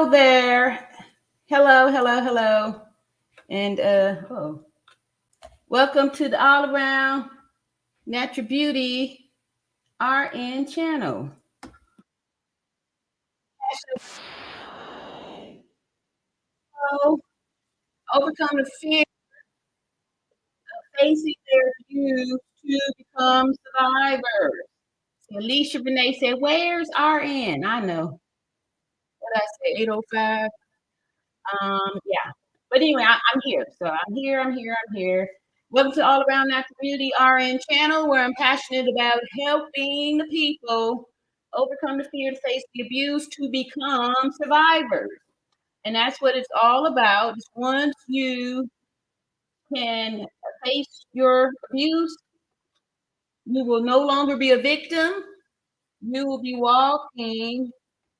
Hello there. Hello. And welcome to the All Around Natural Beauty RN channel. So, overcome the fear of facing their views to become survivors. So Alicia Renee said, "Where's RN?" I know. What did I say? 805. Yeah. But anyway, I'm here. So I'm here. Welcome to All Around Natural Beauty RN channel, where I'm passionate about helping the people overcome the fear to face the abuse to become survivors. And that's what it's all about. Once you can face your abuse, you will no longer be a victim. You will be walking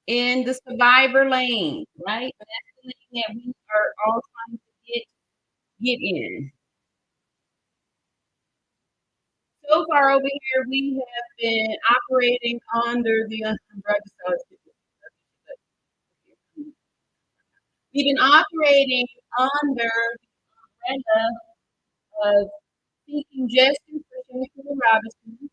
in the survivor lane, right? And that's the lane that we are all trying to get in. So far over here, we have been operating under the we've been operating under the umbrella of seeking justice for Shanquella Robinson,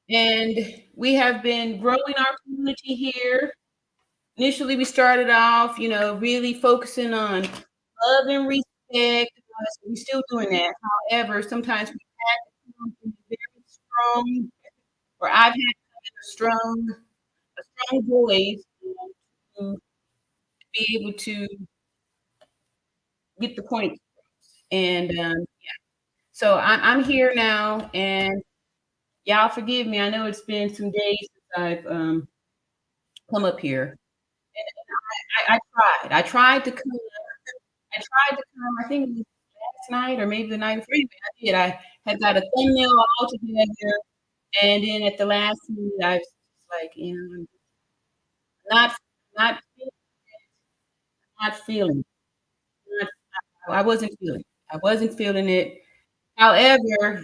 and we have been growing our community here. Initially, we started off, really focusing on love and respect. We're still doing that. However, sometimes we have to come from a very strong, or I've had a strong voice to be able to get the point. And so I'm here now, and y'all forgive me. I know it's been some days since I've come up here. And I tried to come. I tried to come. I think it was last night or maybe the night before. Anyway, I did. I had got a thumbnail all together, and then at the last minute, I was just like, not not not feeling. Not, I wasn't feeling. I wasn't feeling it. However,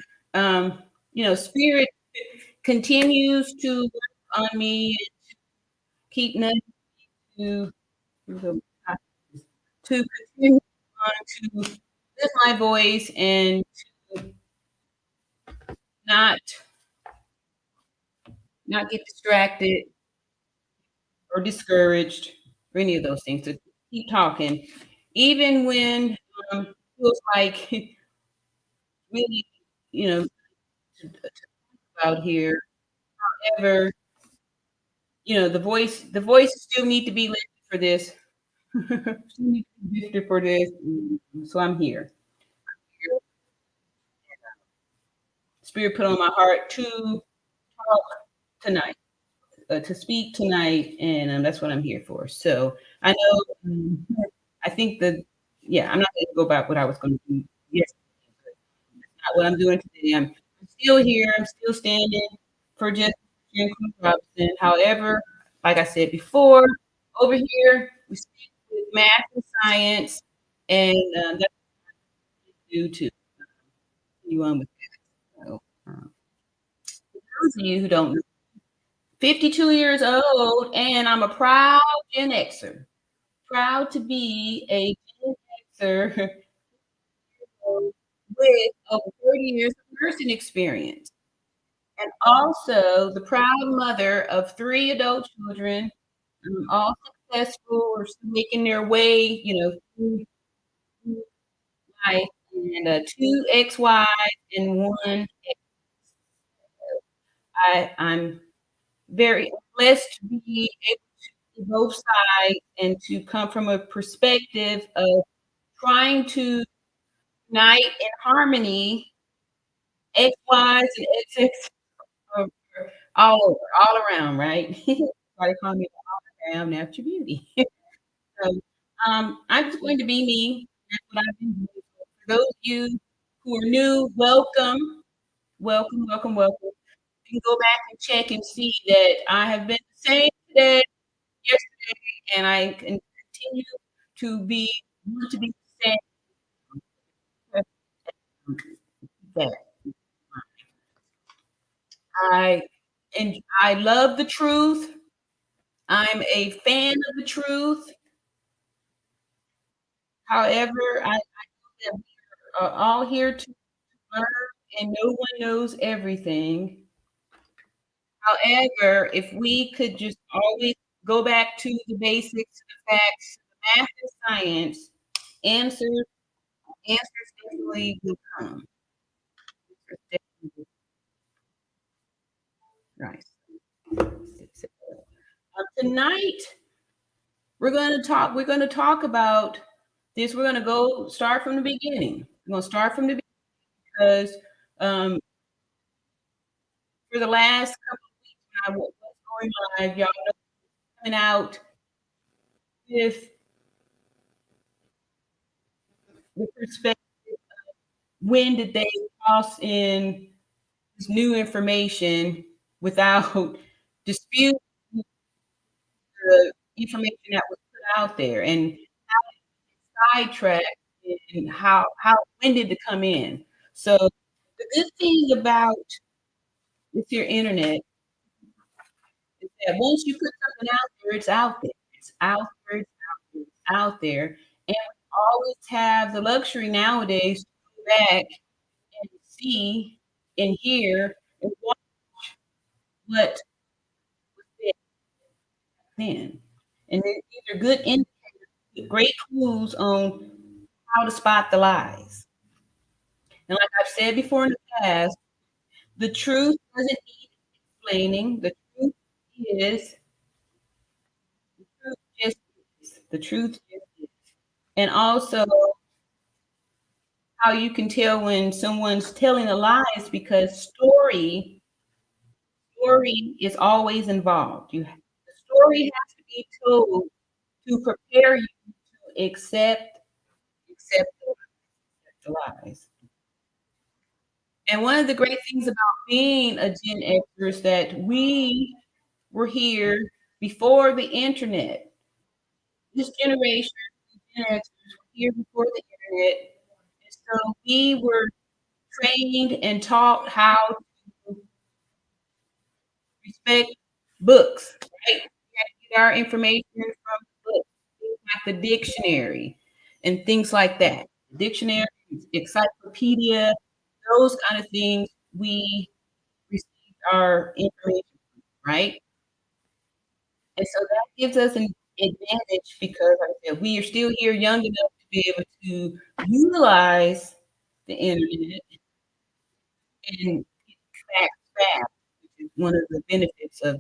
spirit continues to work on me, keep nudging to to continue on to lift my voice and to not get distracted or discouraged or any of those things. To keep talking, even when it feels like really, out here. However, the voice still need to be lifted for this. Still need to be lifted for this. So I'm here. Spirit put on my heart to talk tonight, to speak tonight, and that's what I'm here for. So I know, I think that, yeah, I'm not going to go back what I was going to do yesterday. That's not what I'm doing today. I'm still here. I'm still standing for justice for Shanquella Robinson. However, like I said before, over here we speak with math and science, and that's what we do to continue on with that. So, for those of you who don't know, 52 years old, and I'm a proud Gen Xer. Proud to be a Gen Xer with over 30 years of nursing experience. And also the proud mother of 3 adult children, all successful or still making their way, through life, and 2 ex-wives and 1 ex. I'm very blessed to be able to see both sides and to come from a perspective of trying to unite in harmony ex-wives and ex are all over, all around, right? Everybody call me the all around natural beauty. So, I'm just going to be me. That's what I've been doing. For those of you who are new, welcome, welcome. You can go back and check and see that I have been the same today, yesterday, and I can continue to want to be the same. I and I love the truth. I'm a fan of the truth. However, I know that we are all here to learn, and no one knows everything. However, if we could just always go back to the basics, the facts, the math and science, answers answers definitely will come. Answers definitely will rise. Tonight we're gonna talk about this. We're gonna go start from the beginning. We're gonna start from the beginning because for the last couple of weeks when I was going live, y'all know coming out with the perspective, when did they toss in this new information without dispute the information that was put out there and sidetracked and how when did it come in? So the good thing about this here internet is that once you put something out there, it's out there. It's out there, it's out there, it's out there. And we always have the luxury nowadays to go back and see and hear and watch what was said then. And these are good indicators, great clues on how to spot the lies. And like I've said before in the past, the truth doesn't need explaining. The truth is, the truth just is. The truth just is. And also how you can tell when someone's telling a lie is because story is always involved. The story has to be told to prepare you to accept the lies. And one of the great things about being a Gen Xer is that we were here before the internet. This generation, Gen Xers, were here before the internet. And so we were trained and taught how to respect books, right? We had to get our information from books, things like the dictionary and things like that. Dictionary, encyclopedia, those kind of things we received our information, right? And so that gives us an advantage because, like I said, we are still here young enough to be able to utilize the internet and get facts fast, which is one of the benefits of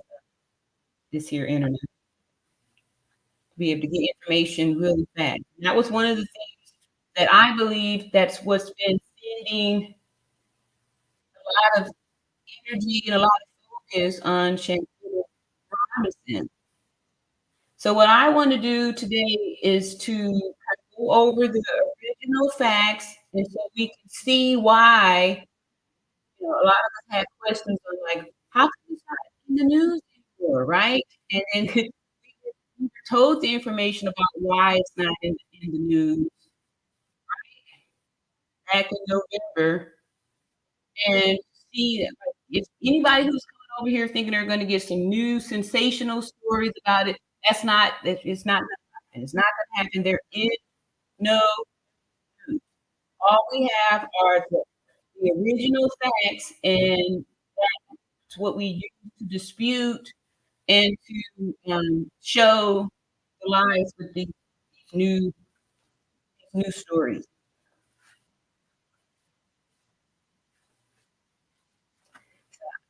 this here internet, to be able to get information really fast. And that was one of the things that I believe that's what's been sending a lot of energy and a lot of focus on Shanquella Robinson. So what I want to do today is to kind of go over the original facts, and so we can see why, a lot of us had questions on like, how come it's not in the news anymore, right? And then we were told the information about why it's not in the news back in November, and see that, like, if anybody who's coming over here thinking they're going to get some new sensational stories about it, it's not gonna happen. It's not gonna happen. There is no truth. All we have are the original facts, and that's what we use to dispute and to show the lies with these new stories.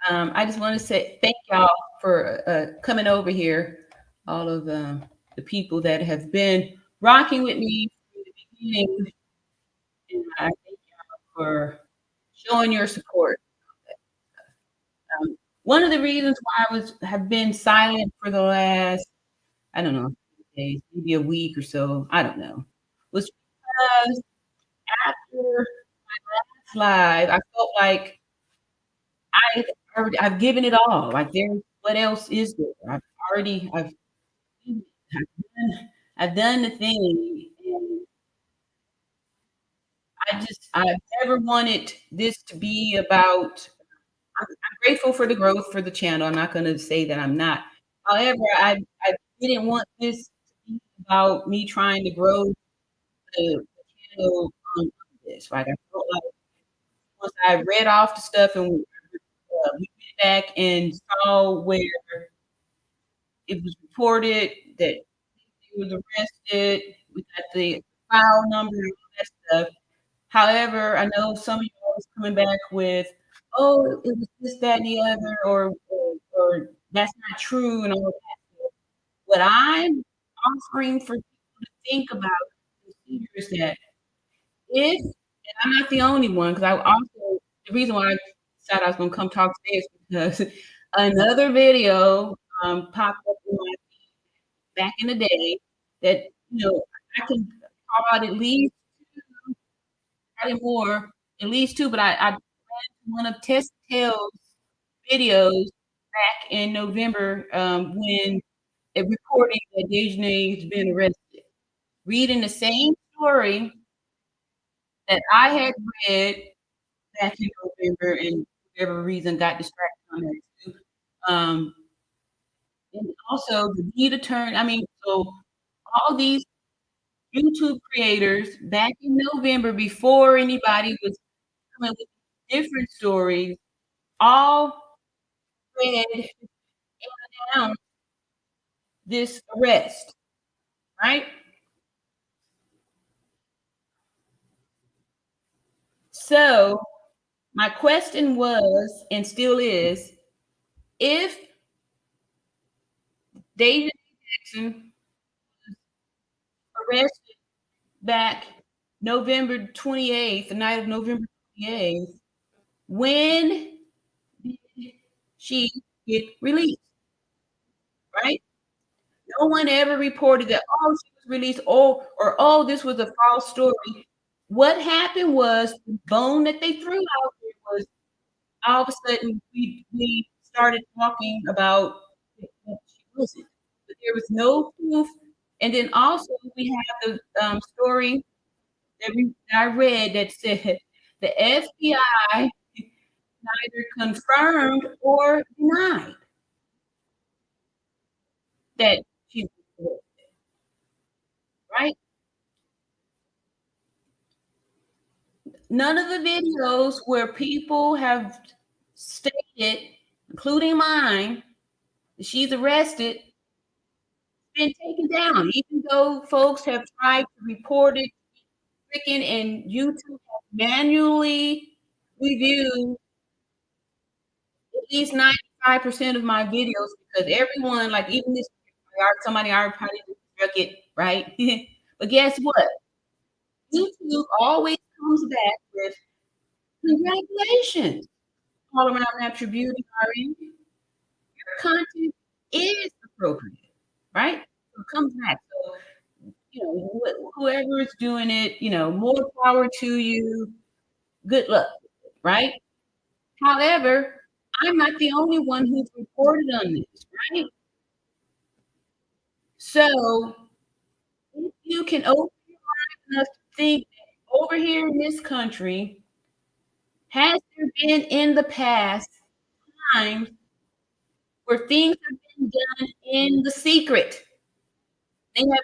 I just want to say thank y'all for coming over here. All of the people that have been rocking with me from the beginning, and I thank y'all for showing your support. One of the reasons why I have been silent for the last, I don't know, days, maybe a week or so, I don't know, was because after this live, I felt like I've given it all. Like, there's what else is there? I've done the thing, and I've never wanted this to be about. I'm grateful for the growth for the channel. I'm not gonna say that I'm not. However, I didn't want this to be about me trying to grow the channel on this. Like, I felt like once I read off the stuff and we went back and saw where it was reported that he was arrested, we got the file number and all that stuff. However, I know some of y'all was coming back with, "Oh, it was this, that, and the other," or "That's not true," and all that. What I'm offering for people to think about here is that if, and I'm not the only one, because I also, the reason why I decided I was gonna come talk today is because another video popped up in my back in the day that, I can call out at least probably more, at least 2, but I read one of Tess Tale's videos back in November, when it reporting that Dejanay's been arrested, reading the same story that I had read back in November and for whatever reason got distracted on that too. Um, and also the lead attorney, I mean, so all these YouTube creators back in November before anybody was coming with different stories, all read and announced this arrest, right? So my question was, and still is, if David Jackson arrested back November 28th, the night of November 28th, when did she get released, right? No one ever reported that, oh, she was released, or oh, this was a false story. What happened was the bone that they threw out there was all of a sudden we started talking about that she wasn't, but there was no proof. And then also we have the story that I read that said the FBI neither confirmed or denied that she was, right? None of the videos where people have stated, including mine, that she's arrested, been taken down, even though folks have tried to report it, freaking, and YouTube has manually reviewed at least 95% of my videos because everyone, like even this, somebody already probably struck it, right? But guess what? YouTube always comes back with congratulations, all around attributing RN. Your content is appropriate, right? So it comes back. So, whoever is doing it, more power to you. Good luck, right? However, I'm not the only one who's reported on this, right? So if you can open your eyes enough to think that over here in this country, has there been in the past times where things have been done in the secret? They have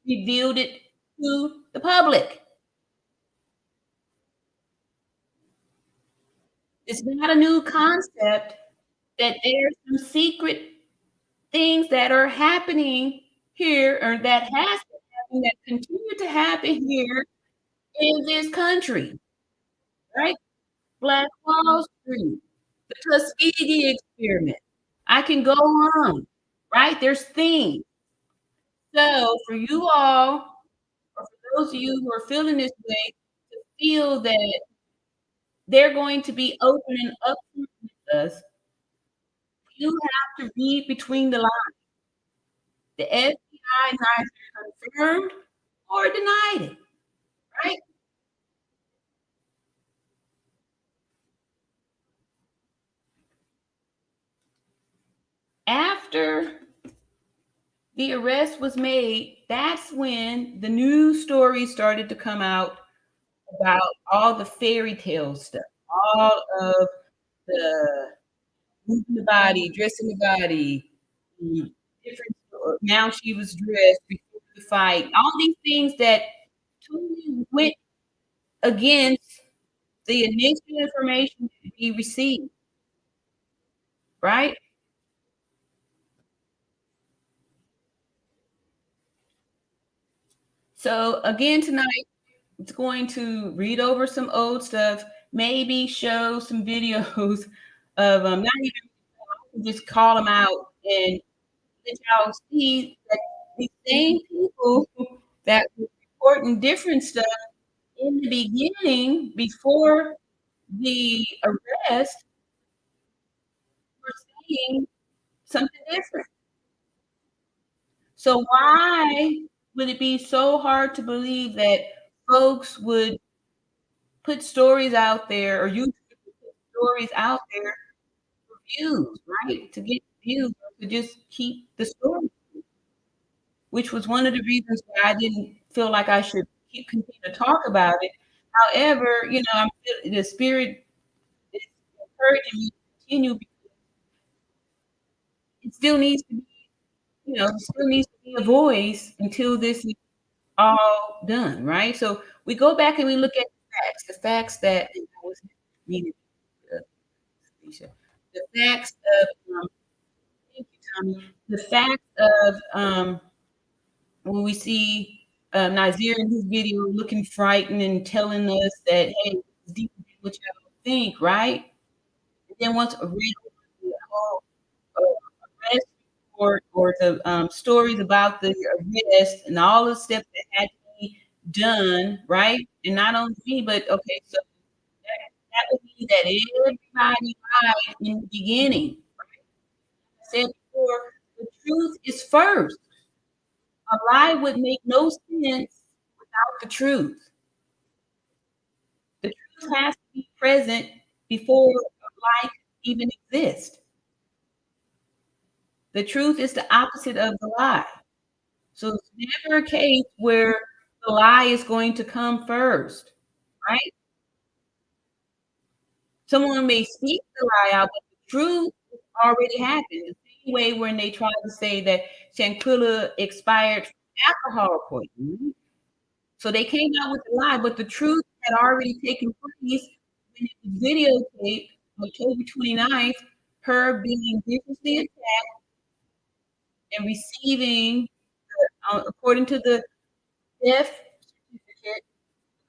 revealed it to the public. It's not a new concept that there's some secret things that are happening here or that has been happening that continue to happen here in this country, right? Black Wall Street, the Tuskegee experiment. I can go on, right? There's things. So for you all, or for those of you who are feeling this way, to feel that they're going to be open and upfront with us, you have to read between the lines. The FBI neither confirmed or denied it, right? After the arrest was made, that's when the news stories started to come out about all the fairy tale stuff, all of the moving the body, dressing the body, different now she was dressed before the fight. All these things that totally went against the initial information that we received, right? So again tonight, it's going to read over some old stuff, maybe show some videos of not even just call them out and let y'all see that these same people that were reporting different stuff in the beginning before the arrest were saying something different. So why would it be so hard to believe that folks would put stories out there or YouTube would put stories out there for views, right? To get views or to just keep the story, which was one of the reasons why I didn't feel like I should continue to talk about it. However, the spirit is encouraging me to continue because it still needs to be, there still needs to be a voice until this is all done, right? So we go back and we look at the facts that I was needed, Alicia. The facts of thank you, Tommy. The facts of when we see Nazir in his video looking frightened and telling us that hey, it's deeper than what y'all think, right? And then once I read the whole arrest report or the stories about the arrest and all the steps that had to be done, right? And not only me, but okay, so that would mean that everybody lied in the beginning. I said before, the truth is first. A lie would make no sense without the truth. The truth has to be present before a lie even exists. The truth is the opposite of the lie. So it's never a case where the lie is going to come first, right? Someone may speak the lie out, but the truth already happened. The same way when they try to say that Shanquella expired from alcohol poisoning. So they came out with a lie, but the truth had already taken place when it was videotaped October 29th, her being viciously attacked and receiving, according to the death certificate,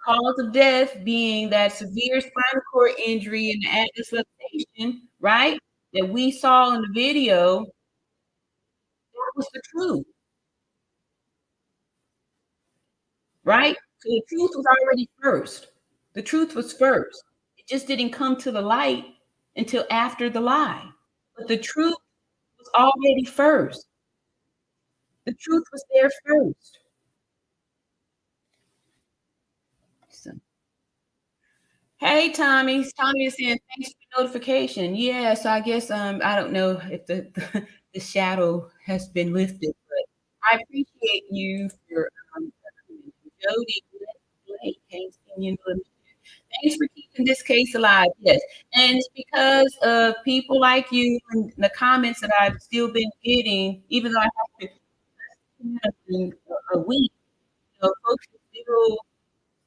cause of death being that severe spinal cord injury and atlas luxation, right? That we saw in the video, that was the truth, right? So the truth was already first. The truth was first. It just didn't come to the light until after the lie. But the truth was already first. The truth was there first. So, hey, Tommy. Tommy is saying thanks for the notification. Yeah, so I guess I don't know if the shadow has been lifted, but I appreciate you for Jody Blake. Thanks, thanks for keeping this case alive. Yes, and it's because of people like you and the comments that I've still been getting, even though I have to in a week. Folks are still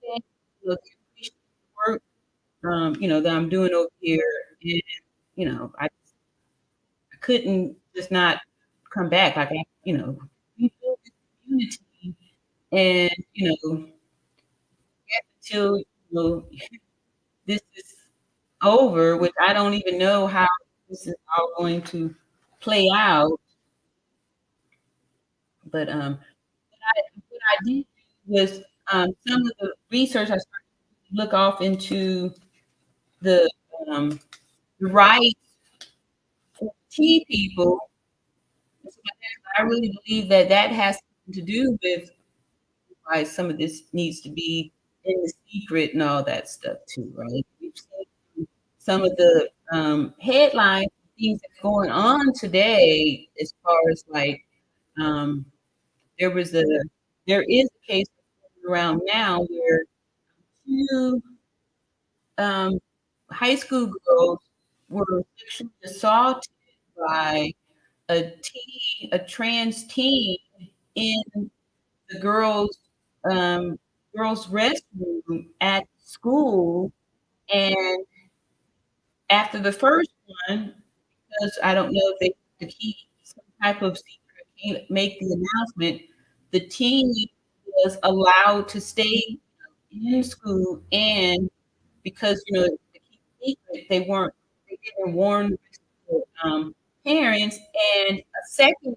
saying, they appreciate the work, that I'm doing over here, and I couldn't just not come back. Like we build this community, and until this is over, which I don't even know how this is all going to play out. But what I did was some of the research I started to look off into the rights for T people. So I really believe that that has something to do with why some of this needs to be in the secret and all that stuff too, right? We've seen some of the headlines, things that's going on today, as far as like um, there was a there is a case around now where two high school girls were sexually assaulted by a trans teen in the um, girls' restroom at school, and after the first one, because I don't know if they to keep some type of secret, can't make the announcement, the teen was allowed to stay in school, and because, to keep secret, they didn't warn the, parents, and a second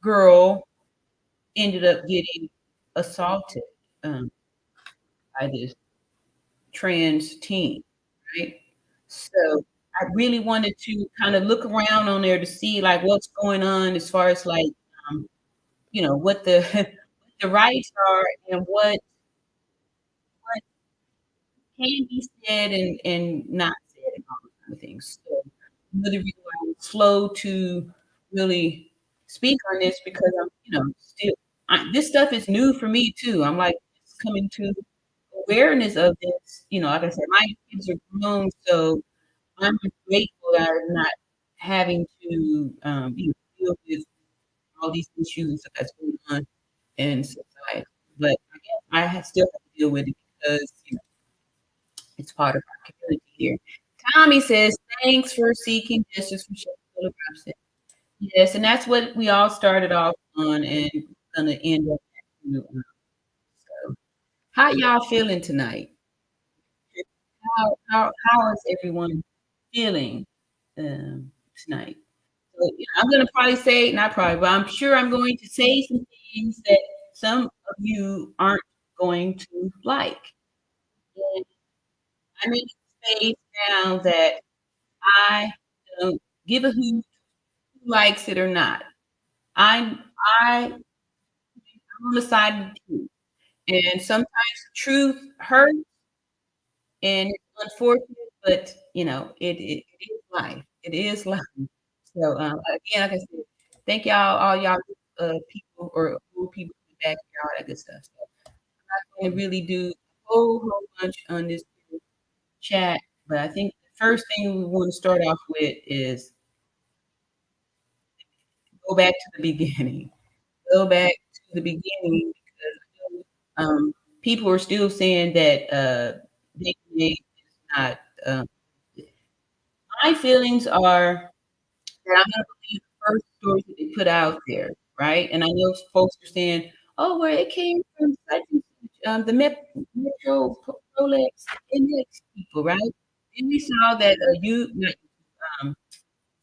girl ended up getting assaulted, um, by this trans teen, right? So, I really wanted to kinda look around on there to see, like, what's going on as far as, like, um, what the what the rights are and what can be said and not said and all those kind of things. So, another reason why I'm slow to really speak on this because I'm, still this stuff is new for me too. I'm, like, just coming to awareness of this, like I said, my kids are grown, so I'm just grateful that I'm not having to, deal with all these issues and stuff that's going on in society. But I guess still have to deal with it because, it's part of our community here. Tommy says, "Thanks for seeking justice for Shanquella Robinson." Yes, and that's what we all started off on and gonna end up at too, so how y'all feeling tonight? How is everyone feeling, tonight? So, I'm gonna probably say not probably, but I'm sure I'm going to say some things that some of you aren't going to like, and I'm in a space now that I don't give a hoot who likes it or not. I'm I'm on the side of the truth, and sometimes truth hurts, and it's unfortunate, but, it is life. It is life. So, again, like I said, thank y'all, all y'all, people or old people in the back here, all that good stuff. So, I'm not gonna really do a whole bunch on this chat, but I think the first thing we wanna start off with is go back to the beginning. Go back to the beginning because, people are still saying that, DNA is not, my feelings are that I'm gonna believe the first stories that they put out there, right? And I know folks are saying, "Oh, well, it came from such and such, the Metropolex Index people," right? Then we saw that, you not, um,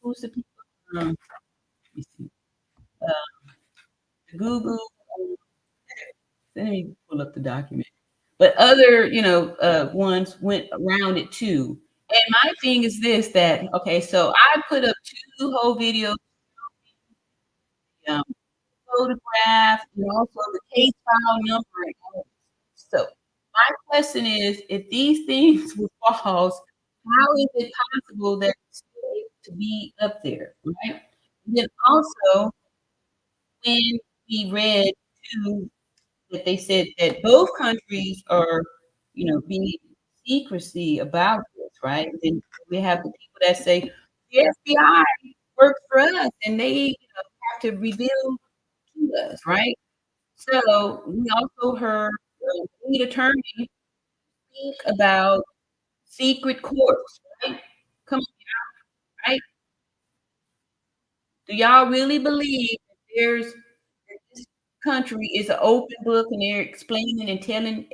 who's the people, let me see, uh, the Google, let me pull up the document. But other, ones went around it too. And my thing is this, that okay, so I put up 2 whole videos, um, photograph and also the case file number and all this. So my question is, if these things were false, how is it possible that it's still able to be up there, right? And then also, when we read too that they said that both countries are, being secrecy about this, right? And then we have the people that say the FBI works for us and they, have to reveal to us, right? So we also heard the lead attorney speak about secret courts, right? Come on, right? Do y'all really believe that that this country is an open book and they're explaining and telling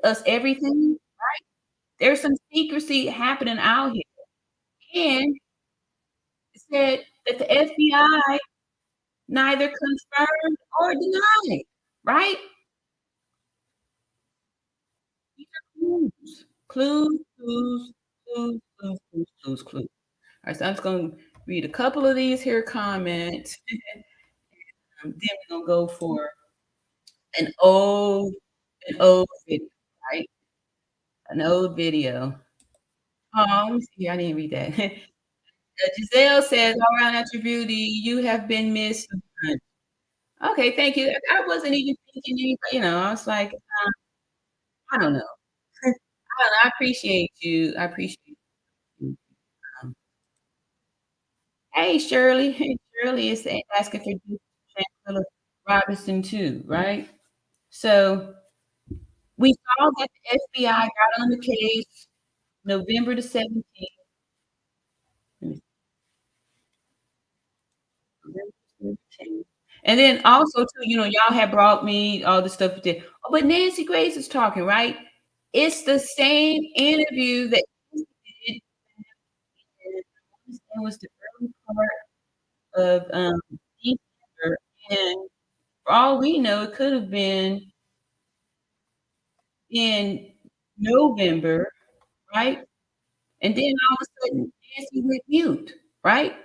us everything? There's some secrecy happening out here. And it said that the FBI neither confirmed or denied, right? These are clues. Clues, clues, clues, clues, clues, clues, clues. Alright, so I'm just gonna read a couple of these here comments, then we're gonna go for an old an old video, right? An old video. Oh, let me see, I didn't read that. Giselle says, "All around at your beauty, you have been missed." Okay, thank you. I wasn't even thinking anybody, I was like, I don't know. I don't know, I appreciate you. I appreciate you. Um, Hey, Shirley. Hey, Shirley is asking for Shanquella Robinson too, right? So we saw that the FBI got on the case November the 17th. November 17th. And then also too, y'all had brought me all the stuff with the oh, but Nancy Grace is talking, right? It's the same interview that he did, and it was the early part of December, and for all we know, it could have been in November, right? And then all of a sudden, Nancy went mute, right?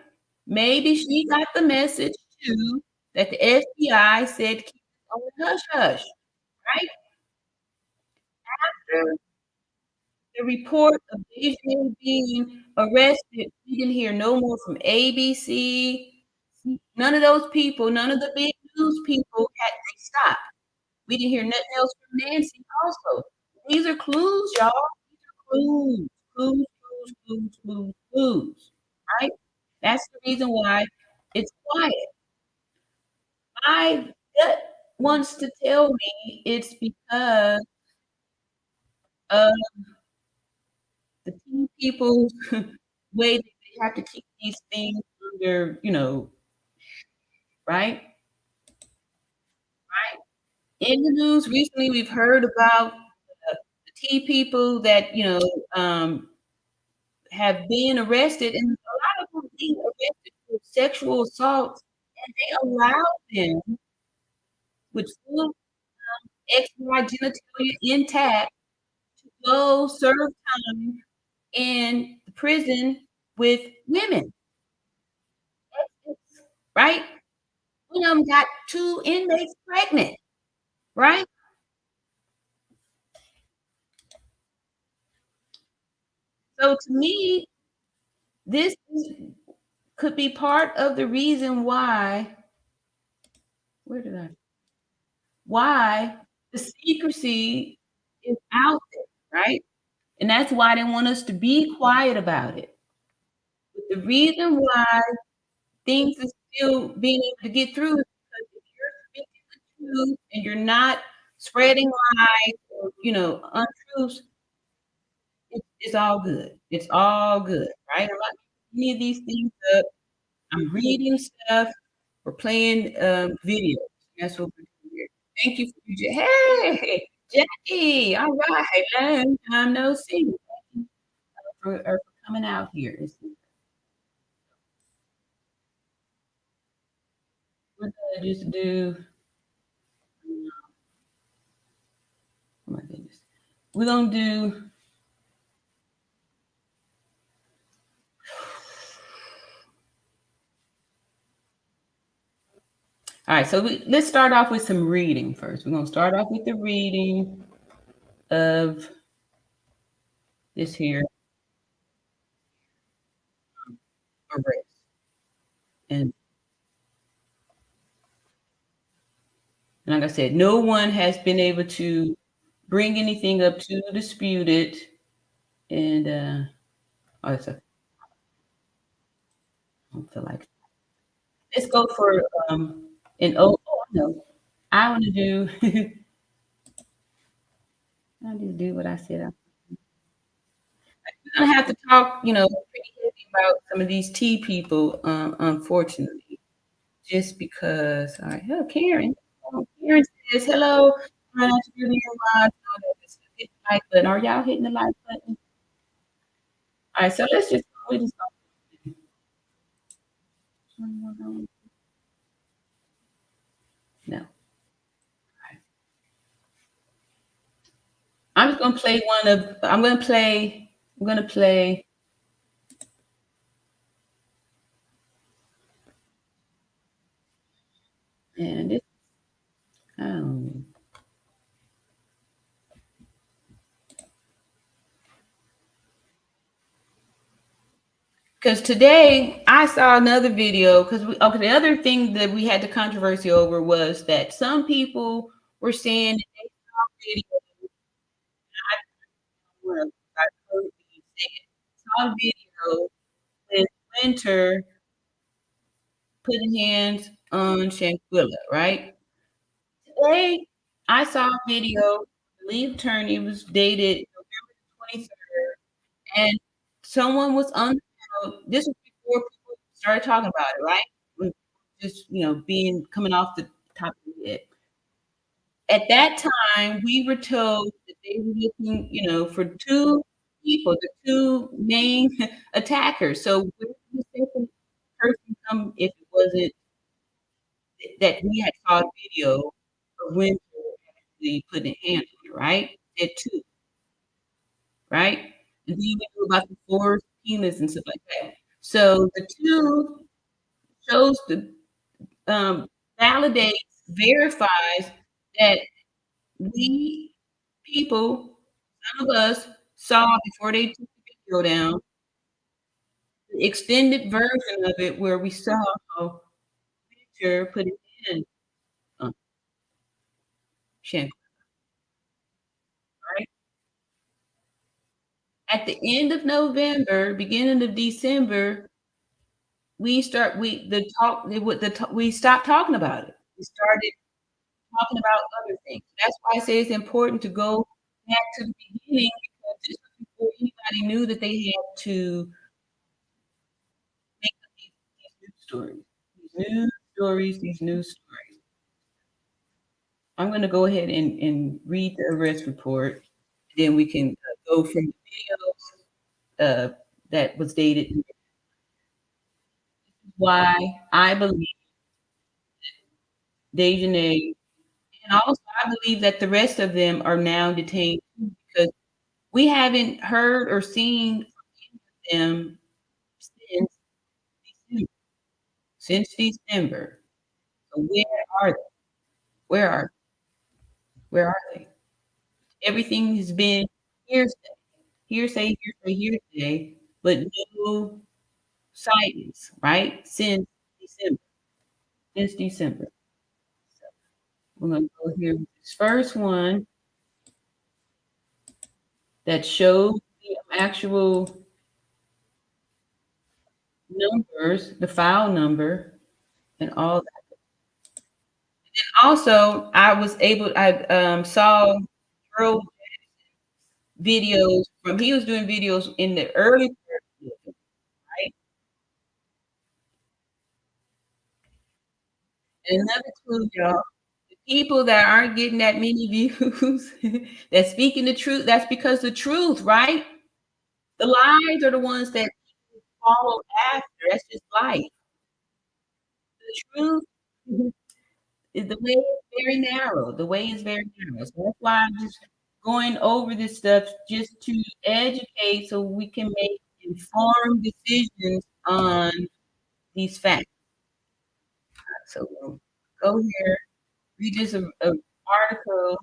Maybe she got the message too that the FBI said keep it on the hush hush, right? After the report of Deja being arrested, we didn't hear no more from ABC. None of those people, none of the big news people had they stopped. We didn't hear nothing else from Nancy also. These are clues, y'all. These are clues, clues, clues, clues, clues, clues, right? That's the reason why it's quiet. My gut wants to tell me it's because of the teen people's way that they have to keep these things under, right? Right? In the news recently, we've heard about the tea people that, have been arrested, and a lot of them being arrested for sexual assault, and they allow them with full XY genitalia intact to go serve time in the prison with women, right? One of them got 2 inmates pregnant, right? So to me, this could be part of the reason where did I why the secrecy is out there, right? And that's why they want us to be quiet about it. But the reason why things are still being able to get through is because if you're speaking the truth and you're not spreading lies or, untruths, it's all good. It's all good, right? I'm not making any of these things up. I'm reading stuff. We're playing videos. That's what we're doing here. Thank you for hey, Jackie. All right. Long time no see. Thank you for coming out here. We're gonna just do. Oh my goodness. We're gonna do. All right. So let's start off with some reading first. We're gonna start off with the reading of this here arrest. And like I said, no one has been able to bring anything up to dispute it. And oh, I don't feel like let's go for an no. I want to do I just do what I said. We're gonna have to talk, pretty heavy about some of these tea people, unfortunately, just because. All right, hello, Karen. Oh, Karen says hello. Julie and Rod. Hit the like button. Are y'all hitting the like button? All right, so we just no. I'm just gonna play one of. I'm gonna play. And this. Um, because today I saw another video. Because okay, the other thing that we had the controversy over was that some people were saying that they saw video. I heard you say it. Saw video with Winter putting hands on Shanquella, right? Today, I saw a video, the lead attorney was dated November 23rd, and someone was on the panel. This was before people started talking about it, right? When just, being coming off the top of the head. At that time, we were told that they were looking, for 2 people, the 2 main attackers. So where did the second person come if it wasn't that we had saw a video of Winter actually putting a hand on her, right? Said 2, right? And then we knew about the 4 subpoenas and stuff like that. So the 2 shows the um, validates, verifies that we people, some of us saw before they took the video down, the extended version of it where we saw Victor put his hand on Shank, right? At the end of November, beginning of December, we stopped talking about it. We started talking about other things. That's why I say it's important to go back to the beginning because this was before anybody knew that they had to make up these news stories. These news stories. I'm gonna go ahead and read the arrest report, then we can, go from the videos, that was dated. Why I believe Dejanay, and also I believe that the rest of them are now detained too, because we haven't heard or seen them since December. Since December. So are they? Where are where are they? Everything has been hearsay, hearsay, but no sightings, right? December. Since December. So we're gonna go here with this first one that shows the actual numbers, the file number, and all that. Also, I saw Earl videos from he was doing videos in the early 30s, right? And another clue, y'all, the people that aren't getting that many views, that's speaking the truth, that's because the truth, right? The lies are the ones that people follow after. That's just life. The truth is the way is very narrow. The way is very narrow. So that's why I'm just going over this stuff just to educate so we can make informed decisions on these facts. So we'll go here, read this article,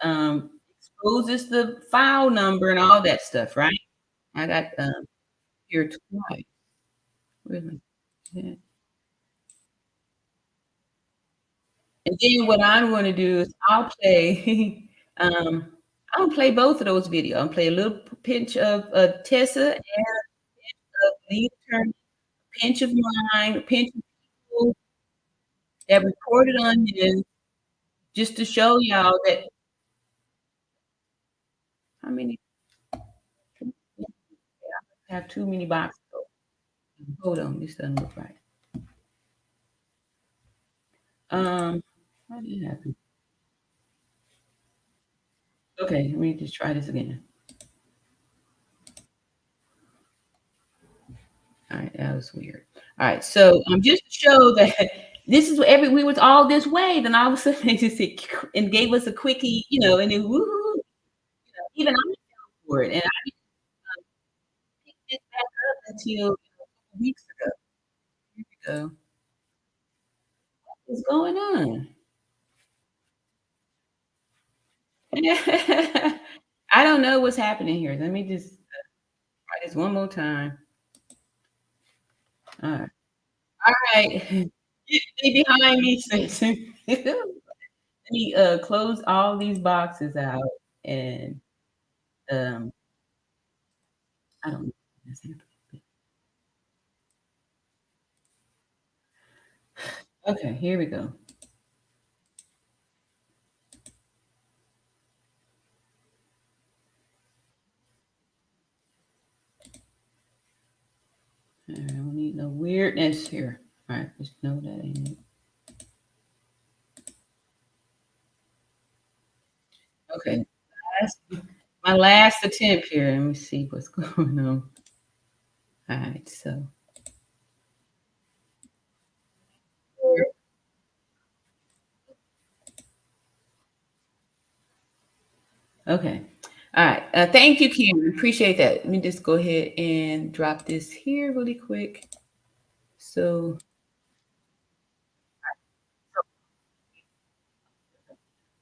exposes the file number and all that stuff, right? I got here twice. Where's my pen? And then what I'm going to do is I'll play. I'll play both of those videos. I'll play a little pinch of Tessa and of the attorney, a pinch of mine, a pinch of people that reported on this, just to show y'all that how many. I have too many boxes. Hold on, this doesn't look right. How did it happen? Okay, let me just try this again. All right, that was weird. All right, so just to show that this is what we was all this way, then all of a sudden they just said, and gave us a quickie, and then woo, even I fell for it, and I didn't pick this back up until a couple weeks ago. Here we go. What's going on? I don't know what's happening here. Let me just try this one more time. All right. All right. Stay behind me, sis. Let me close all these boxes out and um I don't know. Okay, here we go. I don't need no weirdness here. All right, just know that ain't it. Okay, last, my last attempt here. Let me see what's going on. All right, so okay. All right. Thank you, Kim. Appreciate that. Let me just go ahead and drop this here really quick. So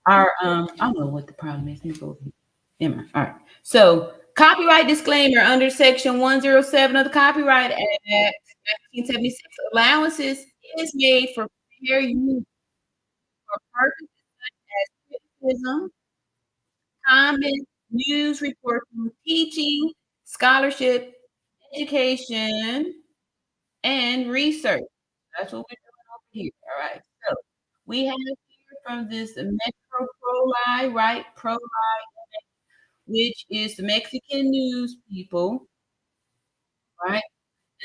our I don't know what the problem is. Let me go over here. Never mind. All right. So copyright disclaimer under section 107 of the Copyright Act 1976. Allowances is made for fair use for purposes such as criticism, comment, news reporting, teaching, scholarship, education, and research. That's what we're doing over here. All right. So we have here from this Metro Proli, right? Proli, which is the Mexican news people, right?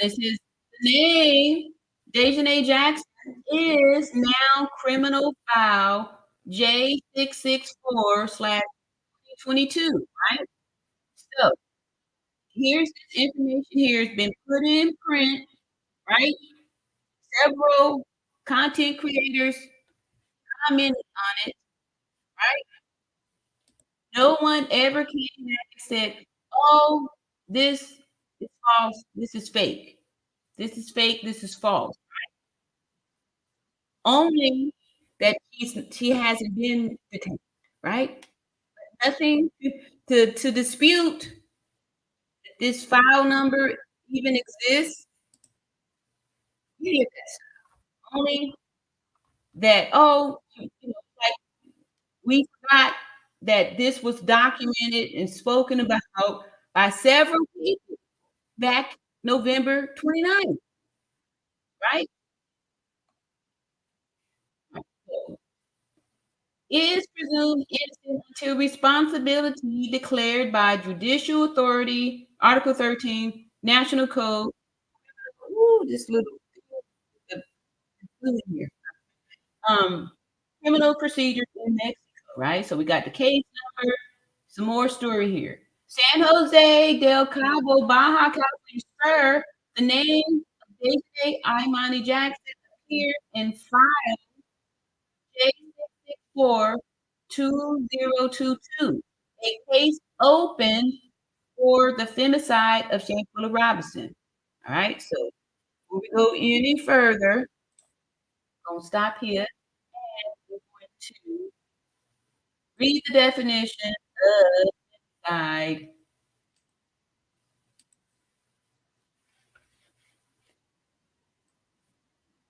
This is the name. Dejanay Jackson is now criminal file J664 slash 22, right? So here's this information here has been put in print, right? Several content creators commented on it, right? No one ever came back and said, "Oh, this is false. This is fake. This is fake. This is false." Only that she hasn't been detained, right? Nothing to dispute that this file number even exists. Any of that stuff. Only that, oh, like we forgot that this was documented and spoken about by several people back November 29th, right? Is presumed innocent until responsibility declared by judicial authority, Article 13, National Code. Ooh, this little here. Um, criminal procedures in Mexico, right? So we got the case number, some more story here. San Jose del Cabo, Baja California, sir, the name of David Imani Jackson appeared in file J664-2022, a case open for the femicide of Shanquella Robinson. All right, so before we go any further, gonna stop here. We're going to read the definition of femicide.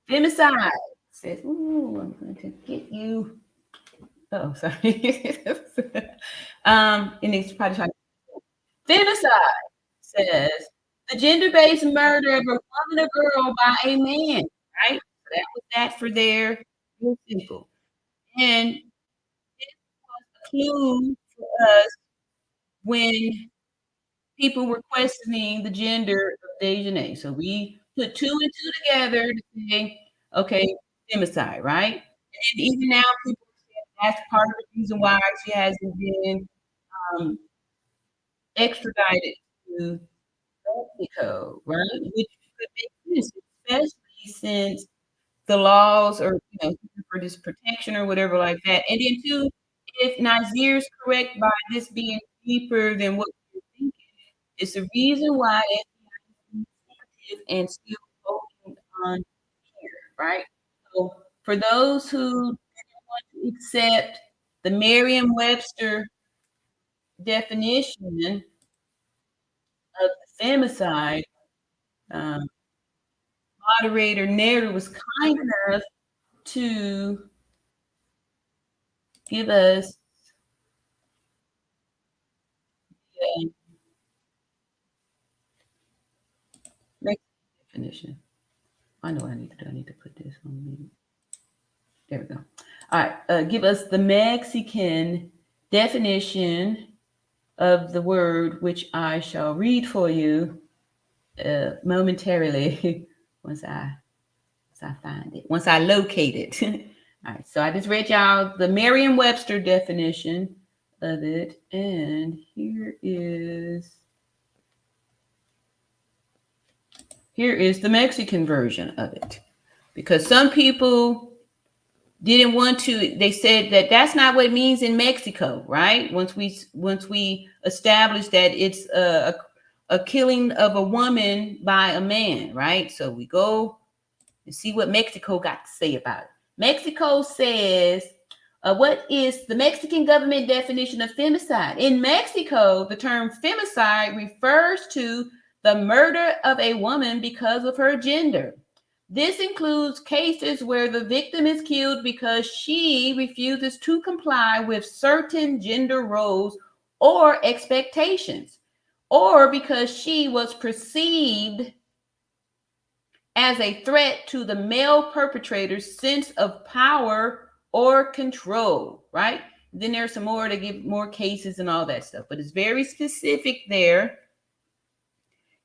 Femicide says, "Ooh, I'm going to get you." Oh, sorry. And it's probably trying. Femicide says the gender-based murder of a woman or girl by a man, right? So that was that for there. Real simple. And this was a clue for us when people were questioning the gender of Dejanay. So we put two and two together to say, okay, femicide, right? And even now, people are saying that's part of the reason why she hasn't been um, extradited to Mexico, right? Which could make sense, especially since the laws are, for this protection or whatever like that. And then too, if Nazir's correct by this being deeper than what we're thinking, it's the reason why FBI is sensitive and still holding on here, right? So for those who didn't want to accept the Merriam-Webster definition of femicide, um, moderator Nader was kind enough to give us the next definition. I know what I need to do. I need to put this on me. There we go. All right. Give us the Mexican definition of the word, which I shall read for you momentarily once I find it, once I locate it. All right. So I just read y'all the Merriam-Webster definition of it, and here is the Mexican version of it, because some people didn't want to. They said that that's not what it means in Mexico, right? Once we establish that it's a killing of a woman by a man, right? So we go and see what Mexico got to say about it. Mexico says, what is the Mexican government definition of femicide? In Mexico, the term femicide refers to the murder of a woman because of her gender. This includes cases where the victim is killed because she refuses to comply with certain gender roles or expectations, or because she was perceived as a threat to the male perpetrator's sense of power or control, right? Then there's some more to give more cases and all that stuff, but it's very specific there.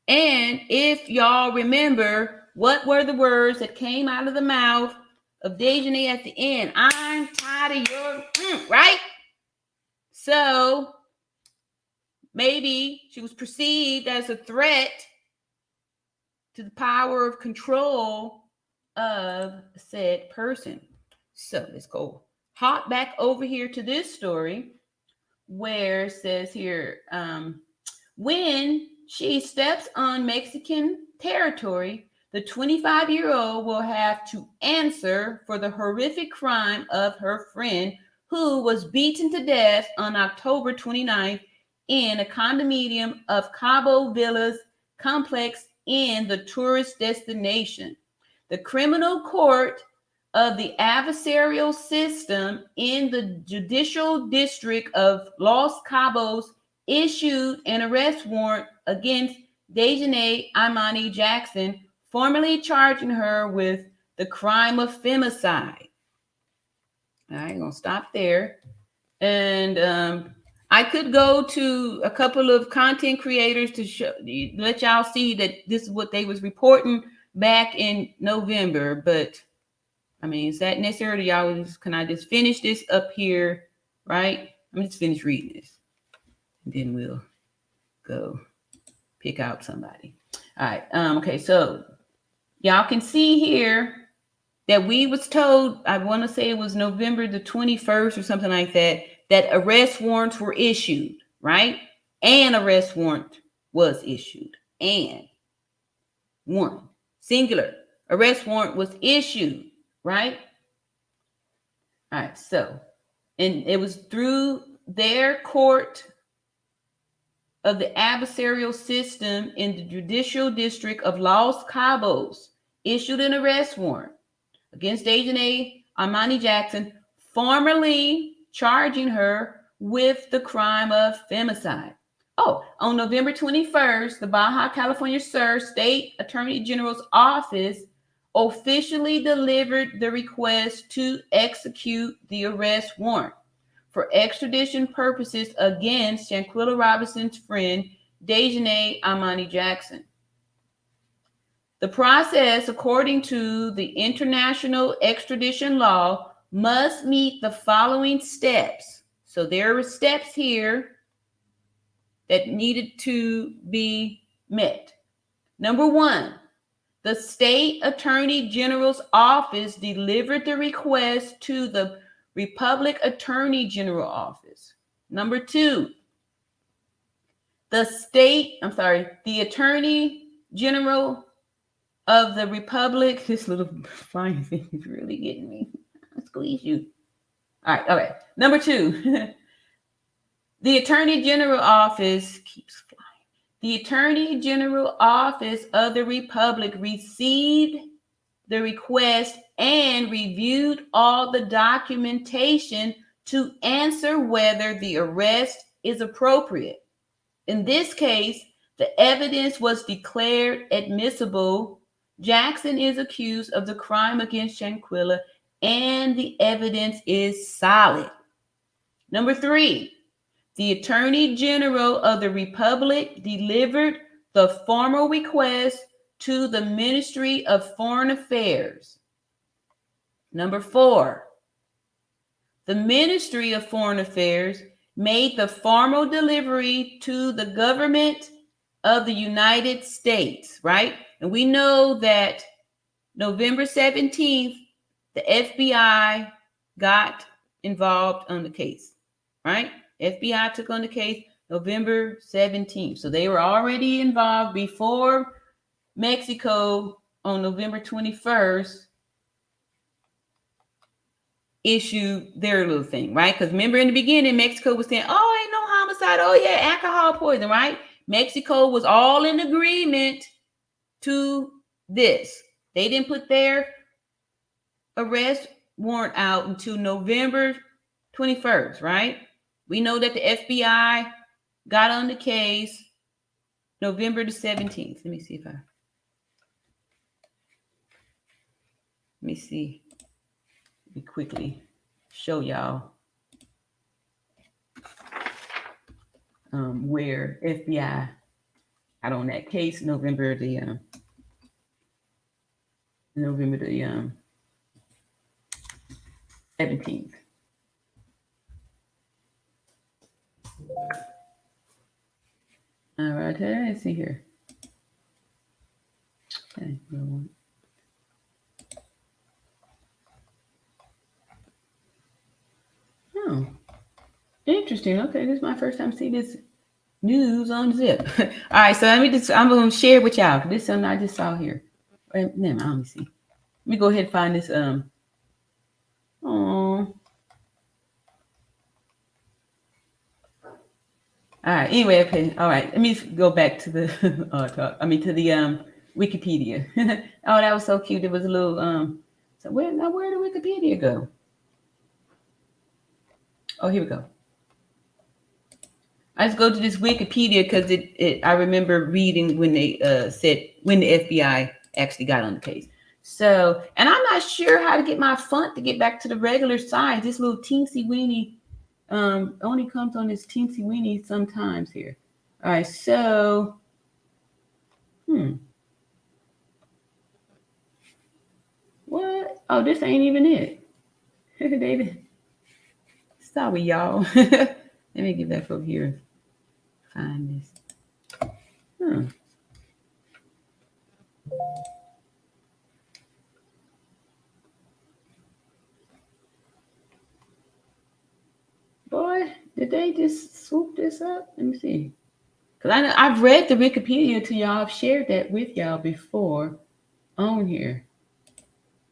And if y'all remember, what were the words that came out of the mouth of Dejanay at the end? I'm tired of your, right? So maybe she was perceived as a threat to the power of control of said person. So let's go hop back over here to this story where it says here, when she steps on Mexican territory, the 25-year-old will have to answer for the horrific crime of her friend who was beaten to death on October 29th in a condominium of Cabo Villas complex in the tourist destination. The criminal court of the adversarial system in the judicial district of Los Cabos issued an arrest warrant against Dejanay Imani Jackson, formally charging her with the crime of femicide. All right, I'm going to stop there. And I could go to a couple of content creators to let y'all see that this is what they was reporting back in November. But, I mean, is that necessary to y'all? Can I just finish this up here, right? I'm just finish reading this. And then we'll go pick out somebody. All right. Okay, so y'all can see here that we was told, I want to say it was November the 21st or something like that, that arrest warrants were issued, right? An arrest warrant was issued. And one, singular, arrest warrant was issued, right? All right, so, and it was through their court of the adversarial system in the judicial district of Los Cabos issued an arrest warrant against Dejanay Imani Jackson, formally charging her with the crime of femicide. Oh, on November 21st, the Baja California Sur State Attorney General's office officially delivered the request to execute the arrest warrant for extradition purposes against Shanquella Robinson's friend, Dejanay Imani Jackson. The process, according to the international extradition law, must meet the following steps. So there are steps here that needed to be met. Number one, the state attorney general's office delivered the request to the Republic Attorney General office. Number two, the Attorney General of the Republic. This little flying thing is really getting me. I'll squeeze you. All right. Number two, the Attorney General office keeps flying. The Attorney General office of the Republic received the request and reviewed all the documentation to answer whether the arrest is appropriate. In this case, the evidence was declared admissible. Jackson is accused of the crime against Shanquella and the evidence is solid. Number 3, the Attorney General of the Republic delivered the formal request to the Ministry of Foreign Affairs. Number 4, the Ministry of Foreign Affairs made the formal delivery to the government of the United States, right? And we know that November 17th, the FBI got involved on the case, right? FBI took on the case November 17th. So they were already involved before Mexico on November 21st issued their little thing, right? Because remember in the beginning, Mexico was saying, oh, ain't no homicide. Oh, yeah, alcohol poison, right? Mexico was all in agreement to this. They didn't put their arrest warrant out until November 21st, right? We know that the FBI got on the case November the 17th. Let me see. Let me quickly show y'all where FBI got on that case November the 17th. All right, let's see here. Okay, oh, interesting. Okay, this is my first time seeing this news on Zip. All right, so I'm going to share with y'all. This one I just saw here. Let me see. Let me go ahead and find this. All right. Anyway, okay. All right. Let me go back to the to the Wikipedia. Oh, that was so cute. There was a little so where did Wikipedia go? Oh, here we go. I just go to this Wikipedia because I remember reading when they said when the FBI actually got on the case. So, and I'm not sure how to get my font to get back to the regular size. This little teensy weeny only comes on this teensy weeny sometimes here. All right, so what? Oh, this ain't even it. David. Sorry, y'all. Let me get back over here. Find this. Boy, did they just swoop this up? Let me see. Because I've read the Wikipedia to y'all. I've shared that with y'all before on here.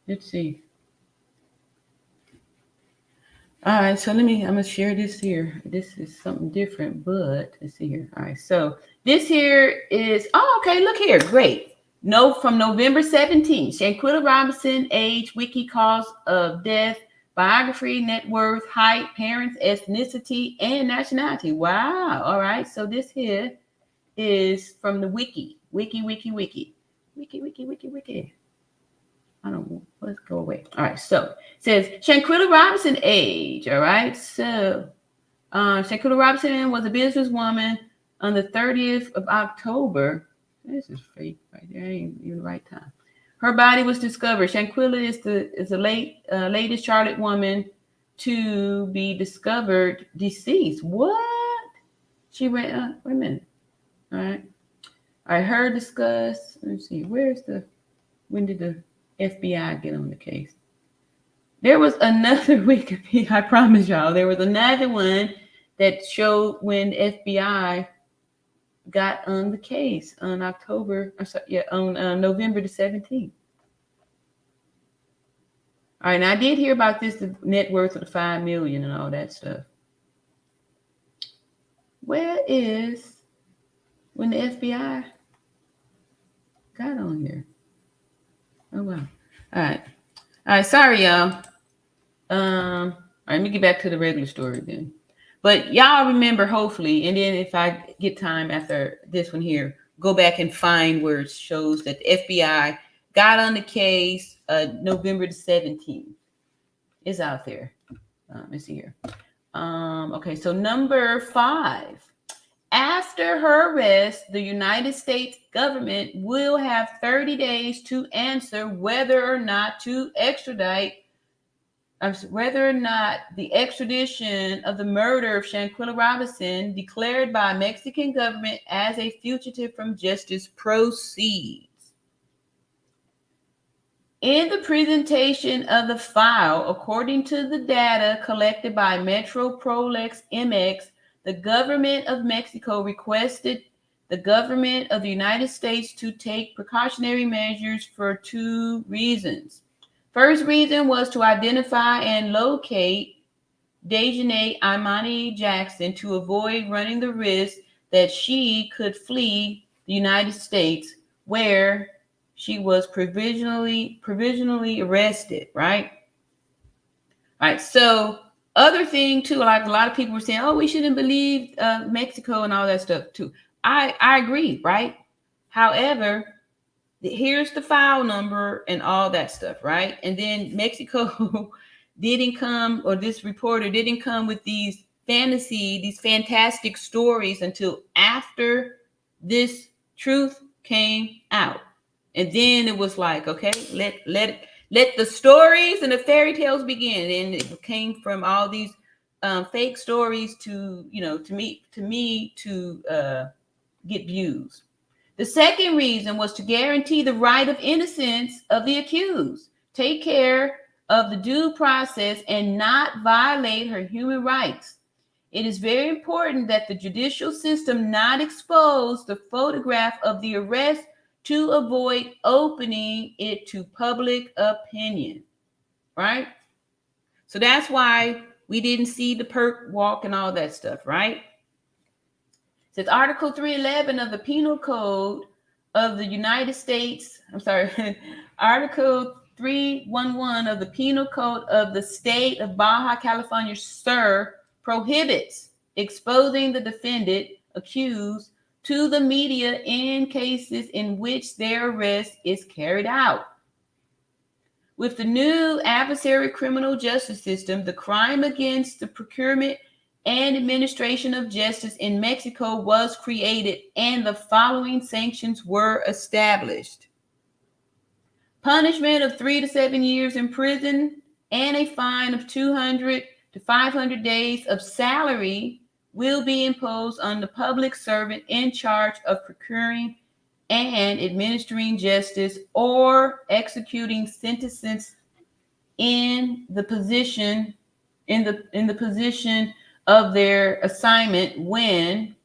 Let's see. All right, so I'm going to share this here. This is something different, but let's see here. All right, so this here is, okay, look here. Great. Note from November 17th, Shanquella Robinson, age, wiki, cause of death, biography, net worth, height, parents, ethnicity, and nationality. Wow. All right, so this here is from the wiki. Wiki. I don't know. Let's go away. All right. So it says Shanquella Robinson age. All right. So Shanquella Robinson was a businesswoman on the 30th of October. This is fake right there. Ain't even the right time. Her body was discovered. Shanquella is the latest Charlotte woman to be discovered deceased. What? She ran. Wait a minute. All right. I heard discuss. Let's see. When did the FBI get on the case? There was another Wikipedia. I promise y'all, there was another one that showed when FBI got on the case on November the 17th. All right, and I did hear about this, the net worth of the $5 million and all that stuff. Where is when the FBI got on here? Oh wow. All right. Sorry, y'all. All right, let me get back to the regular story then. But y'all remember, hopefully, and then if I get time after this one here, go back and find where it shows that the FBI got on the case November the 17th. is out there. Let's see here. Okay, so number 5. After her arrest, the United States government will have 30 days to answer whether or not the extradition of the murder of Shanquella Robinson, declared by Mexican government as a fugitive from justice, proceeds. In the presentation of the file, according to the data collected by Metro Prolex MX, the government of Mexico requested the government of the United States to take precautionary measures for 2 reasons. First reason was to identify and locate Dejanay Imani Jackson to avoid running the risk that she could flee the United States, where she was provisionally arrested, right? All right. So other thing too, like a lot of people were saying, oh, we shouldn't believe Mexico and all that stuff too. I agree, right? However, here's the file number and all that stuff, right? And then Mexico didn't come, or this reporter didn't come with these fantastic stories until after this truth came out. And then it was like, okay, let the stories and the fairy tales begin. And it came from all these fake stories to get views. The second reason was to guarantee the right of innocence of the accused, take care of the due process, and not violate her human rights. It is very important that the judicial system not expose the photograph of the arrest to avoid opening it to public opinion, right? So that's why we didn't see the perk walk and all that stuff, right? It says Article 311 of the Penal Code of the United States, Article 311 of the Penal Code of the State of Baja California, SIR, prohibits exposing the defendant accused to the media in cases in which their arrest is carried out. With the new adversary criminal justice system, the crime against the procurement and administration of justice in Mexico was created, and the following sanctions were established. Punishment of 3 to 7 years in prison and a fine of 200 to 500 days of salary will be imposed on the public servant in charge of procuring and administering justice or executing sentences in the position of their assignment when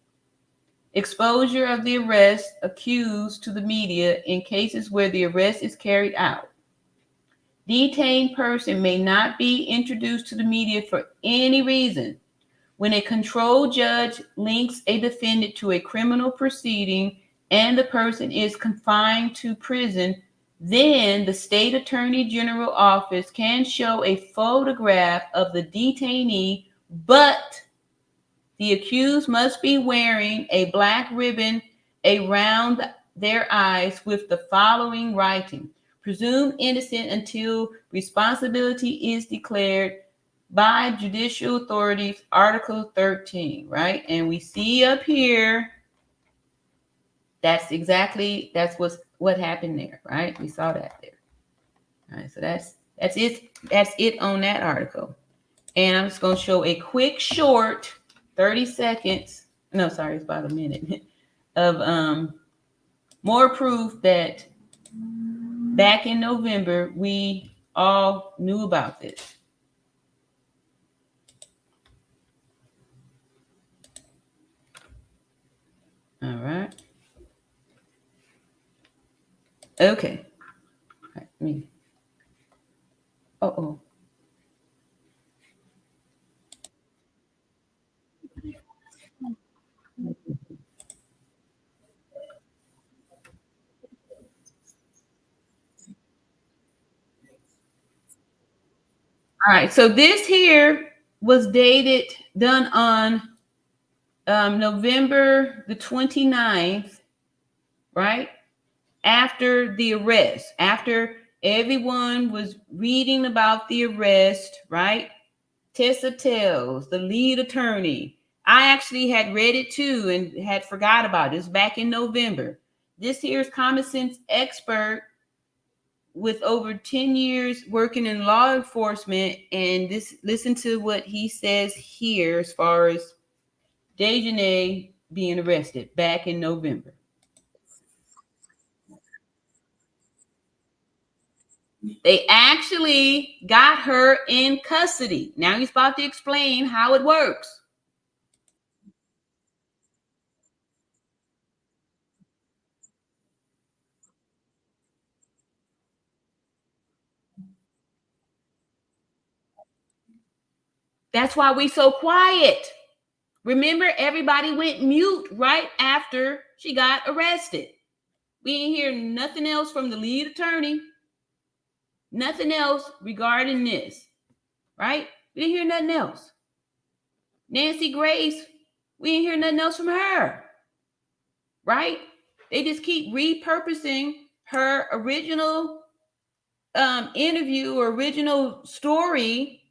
exposure of the arrest accused to the media in cases where the arrest is carried out. Detained person may not be introduced to the media for any reason. When a control judge links a defendant to a criminal proceeding and the person is confined to prison, then the state attorney general office can show a photograph of the detainee, but the accused must be wearing a black ribbon around their eyes with the following writing: presumed innocent until responsibility is declared by judicial authorities, Article 13, right? And we see up here, that's what happened there, right? We saw that there. All right, so that's it on that article. And I'm just going to show a quick short 30 seconds. No, sorry, it's about a minute of more proof that back in November we all knew about this. All right. Okay. All right, me. Uh-oh. All right. So this here was done on November the 29th, right? After the arrest, after Everyone was reading about the arrest, right? Tessa tells, the lead attorney. I actually had read it too and had forgot about it. It's back in November. This here's common sense expert with over 10 years working in law enforcement. And this, listen to what he says here as far as Dejanay being arrested back in November. They actually got her in custody. Now he's about to explain how it works. That's why we so quiet. Remember, everybody went mute right after she got arrested. We didn't hear nothing else from the lead attorney. Nothing else regarding this, right? We didn't hear nothing else. Nancy Grace, we didn't hear nothing else from her, right? They just keep repurposing her original interview or original story,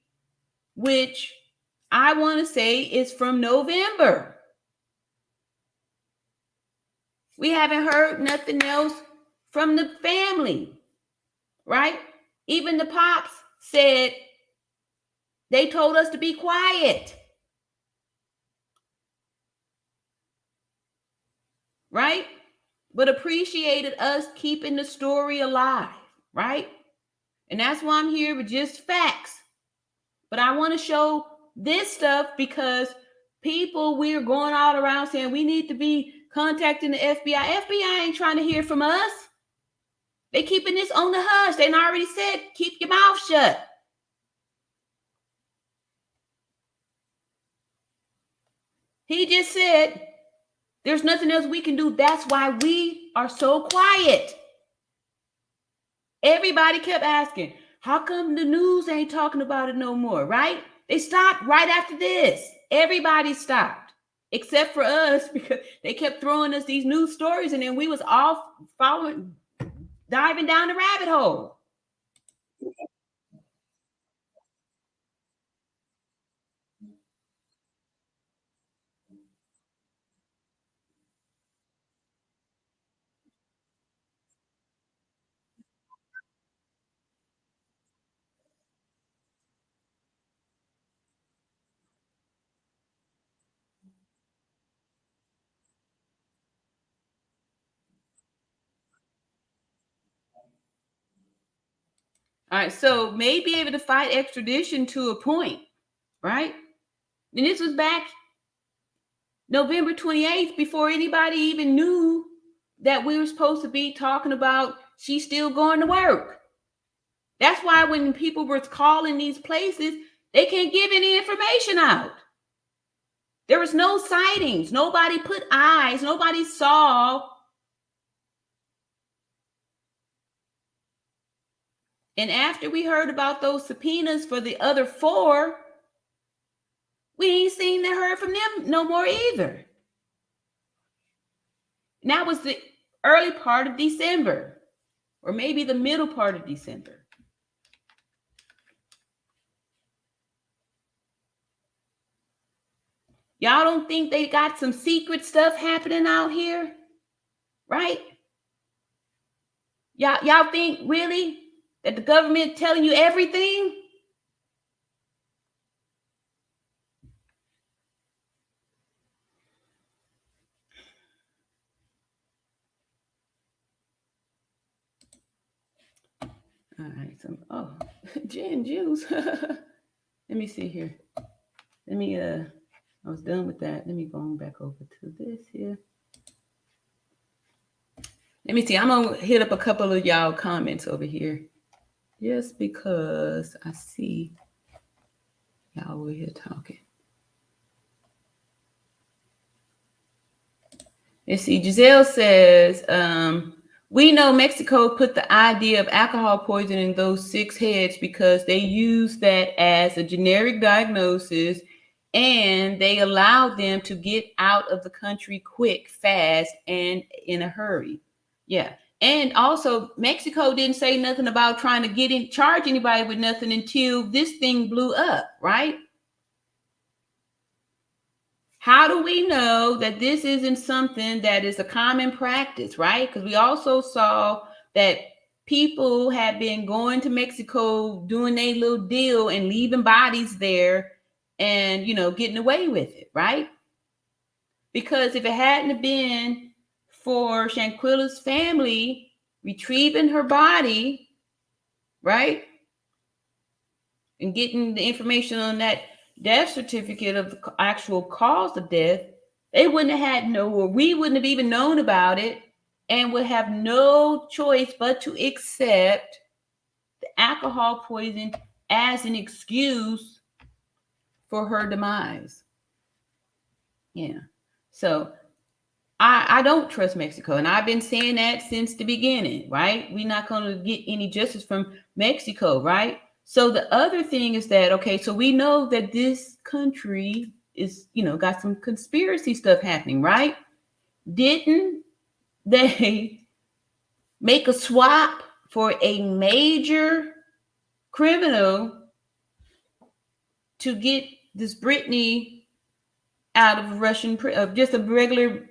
which I want to say is from November. We haven't heard nothing else from the family, right? Even the pops said they told us to be quiet, right? But appreciated us keeping the story alive, right? And that's why I'm here with just facts. But I want to show this stuff because people, we're going all around saying we need to be contacting the FBI. FBI ain't trying to hear from us. They keeping this on the hush. They already said, keep your mouth shut. He just said, there's nothing else we can do. That's why we are so quiet. Everybody kept asking, how come the news ain't talking about it no more, right? They stopped right after this. Everybody stopped, except for us, because they kept throwing us these news stories, and then we was all following, diving down the rabbit hole. All right, so may be able to fight extradition to a point, right? And this was back November 28th, before anybody even knew that we were supposed to be talking about she's still going to work. That's why when people were calling these places, they can't give any information out. There was no sightings. Nobody put eyes. Nobody saw. And after we heard about those subpoenas for the other 4, we ain't seen or heard from them no more either. And that was the early part of December, or maybe the middle part of December. Y'all don't think they got some secret stuff happening out here, right? Y'all think really that the government telling you everything? All right, so gin juice. Let me see here. Let me I was done with that. Let me go on back over to this here. Let me see. I'm gonna hit up a couple of y'all comments over here, just because I see y'all over here talking. Let's see. Giselle says, we know Mexico put the idea of alcohol poisoning those 6 heads because they use that as a generic diagnosis, and they allowed them to get out of the country quick, fast, and in a hurry. Yeah, And also, Mexico didn't say nothing about trying to charge anybody with nothing until this thing blew up, right? How do we know that this isn't something that is a common practice, right? Because we also saw that people have been going to Mexico, doing their little deal and leaving bodies there and, getting away with it, right? Because if it hadn't been for Shanquella's family retrieving her body, right, and getting the information on that death certificate of the actual cause of death, they wouldn't have had we wouldn't have even known about it and would have no choice but to accept the alcohol poison as an excuse for her demise. Yeah. So I don't trust Mexico. And I've been saying that since the beginning, right? We're not going to get any justice from Mexico, right? So the other thing is that, okay, so we know that this country is, got some conspiracy stuff happening, right? Didn't they make a swap for a major criminal to get this Brittany out of Russian, just a regular,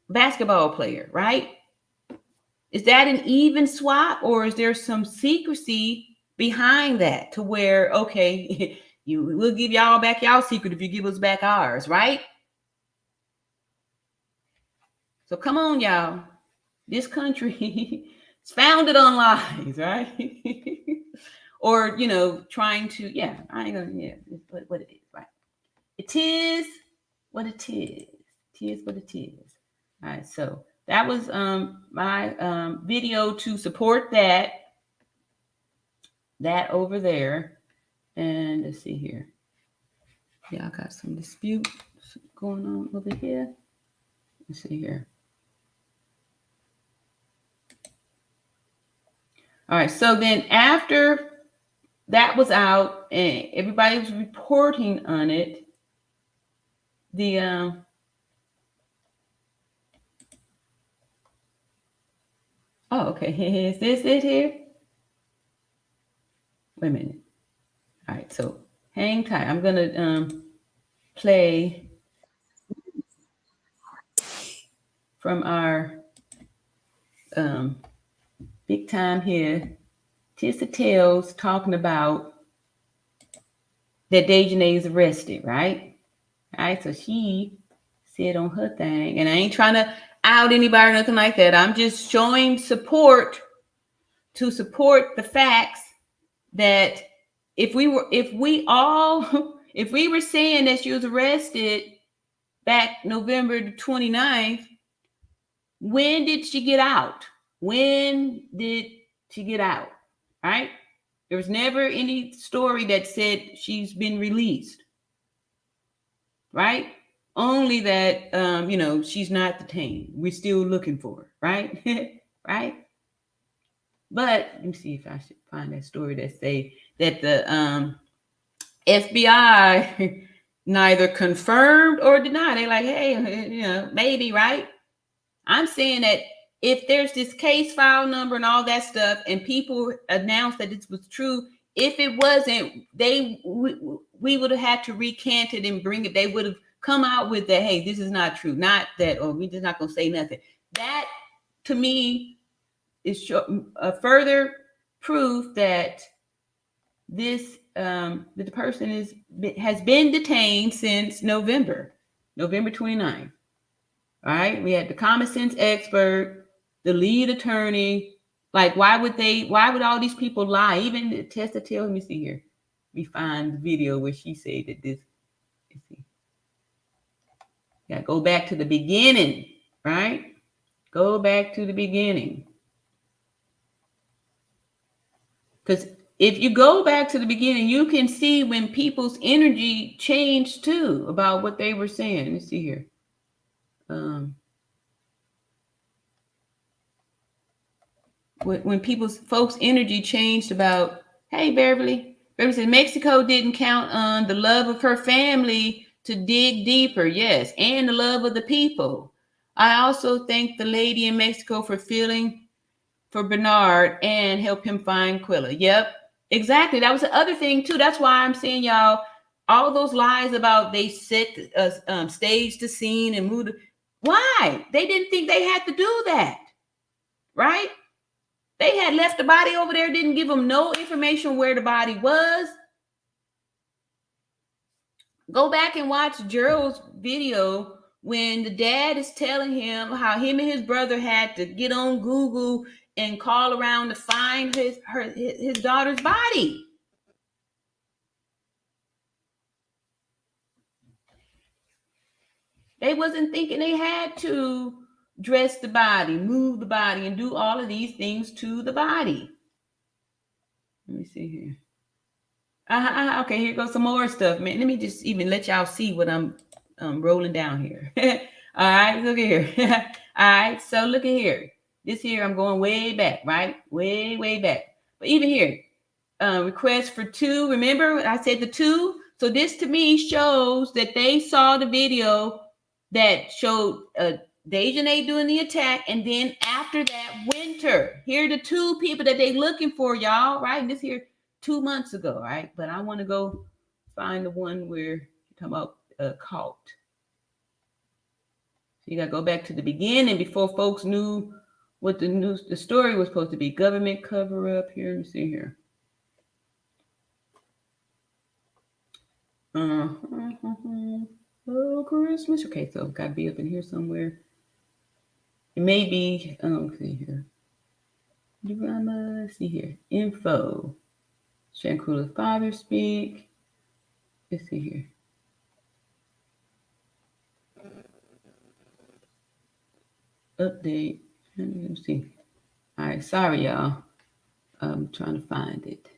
basketball player, right? Is that an even swap, or is there some secrecy behind that to where, okay, we'll give y'all back y'all secret if you give us back ours, right? So come on, y'all. This country is founded on lies, right? Or, trying to, I ain't gonna, what it is, right? It is what it is. It is what it is. All right, so that was my video to support that over there. And let's see here. Yeah, I got some dispute going on over here. Let's see here. All right, so then after that was out and everybody was reporting on it, the oh, okay. Is this it here? Wait a minute. All right, so hang tight. I'm gonna play from our big time here. Tissa Tales talking about that Dejanay is arrested, right? All right, so she said on her thing, and I ain't trying to out anybody or nothing like that. I'm just showing support to support the facts that if we were saying that she was arrested back November the 29th, when did she get out? When did she get out? Right? There was never any story that said she's been released. Right? Only that she's not detained. We're still looking for her, right? Right? But let me see if I should find that story that say that the FBI neither confirmed or denied. They're like, hey, maybe, right? I'm saying that if there's this case file number and all that stuff, and people announced that this was true, if it wasn't, we would have had to recant it and bring it. They would have come out with that, hey, this is not true, not that, or we're just not going to say nothing. That, to me, is a further proof that this the person has been detained since November 29th. All right, we had the common sense expert, the lead attorney. Like, why would all these people lie? Even the test tell, let me see here. We find the video where she said that this, let's see. Yeah, go back to the beginning, right? Go back to the beginning. Because if you go back to the beginning, you can see when people's energy changed too about what they were saying. Let's see here. When folks' energy changed about, hey, Beverly said Mexico didn't count on the love of her family to dig deeper, yes, and the love of the people. I also thank the lady in Mexico for feeling for Bernard and help him find Quilla. Yep, exactly. That was the other thing too. That's why I'm saying, y'all, all those lies about they set staged the scene and moved. Why? They didn't think they had to do that, right? They had left the body over there, didn't give them no information where the body was. Go back and watch Gerald's video when the dad is telling him how him and his brother had to get on Google and call around to find his daughter's body. They wasn't thinking they had to dress the body, move the body, and do all of these things to the body. Let me see here. Okay, here goes some more stuff, man. Let me just even let y'all see what I'm rolling down here. All right, look at here. All right, so look at here. This here, I'm going way back, right? Way, way back. But even here, request for 2. Remember, I said the 2. So this to me shows that they saw the video that showed Dejanay doing the attack, and then after that, Winter. Here are the 2 people that they looking for, y'all, right? And this here 2 months ago, right? But I want to go find the one where you're talking about caught. So you got to go back to the beginning before folks knew what the story was supposed to be. Government cover up here. Let me see here. Oh, Christmas. Okay, so got to be up in here somewhere. It may be. Let's see here. Drama. See here. Info. Shanquella's father speak. Let's see here. Update. Let's see. All right. Sorry, y'all. I'm trying to find it.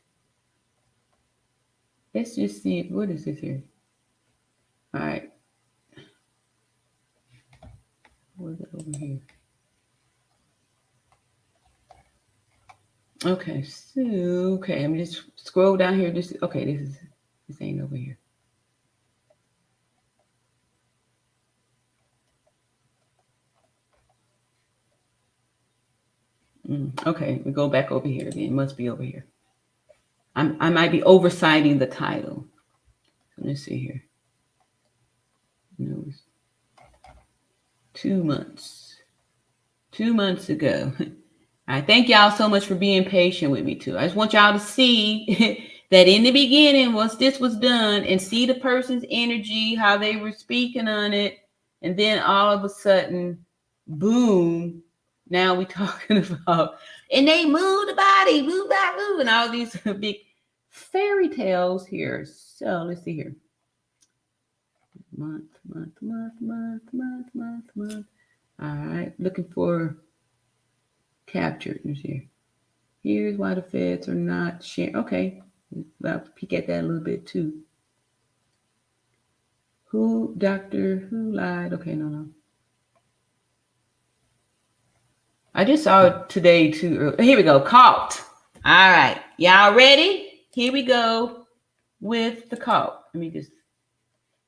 Let's just see. What is this here? All right. Where's it over here? Okay. So, okay. I'm just scroll down here. This ain't over here. Okay, we go back over here again. It must be over here. I might be oversighting the title. Let's see here. No, 2 months. 2 months ago. I thank y'all so much for being patient with me too. I just want y'all to see that in the beginning, once this was done, and see the person's energy, how they were speaking on it, and then all of a sudden, boom, now we talking about, and they move the body, move that, move, and all these big fairy tales here. So let's see here. Month. All right, looking for captured. Let's see. Here's why the feds are not sharing. Okay, I'll peek at that a little bit too. Who lied? Okay, no. I just saw it today too. Here we go. Caught. All right, y'all ready? Here we go with the caught. Let me just.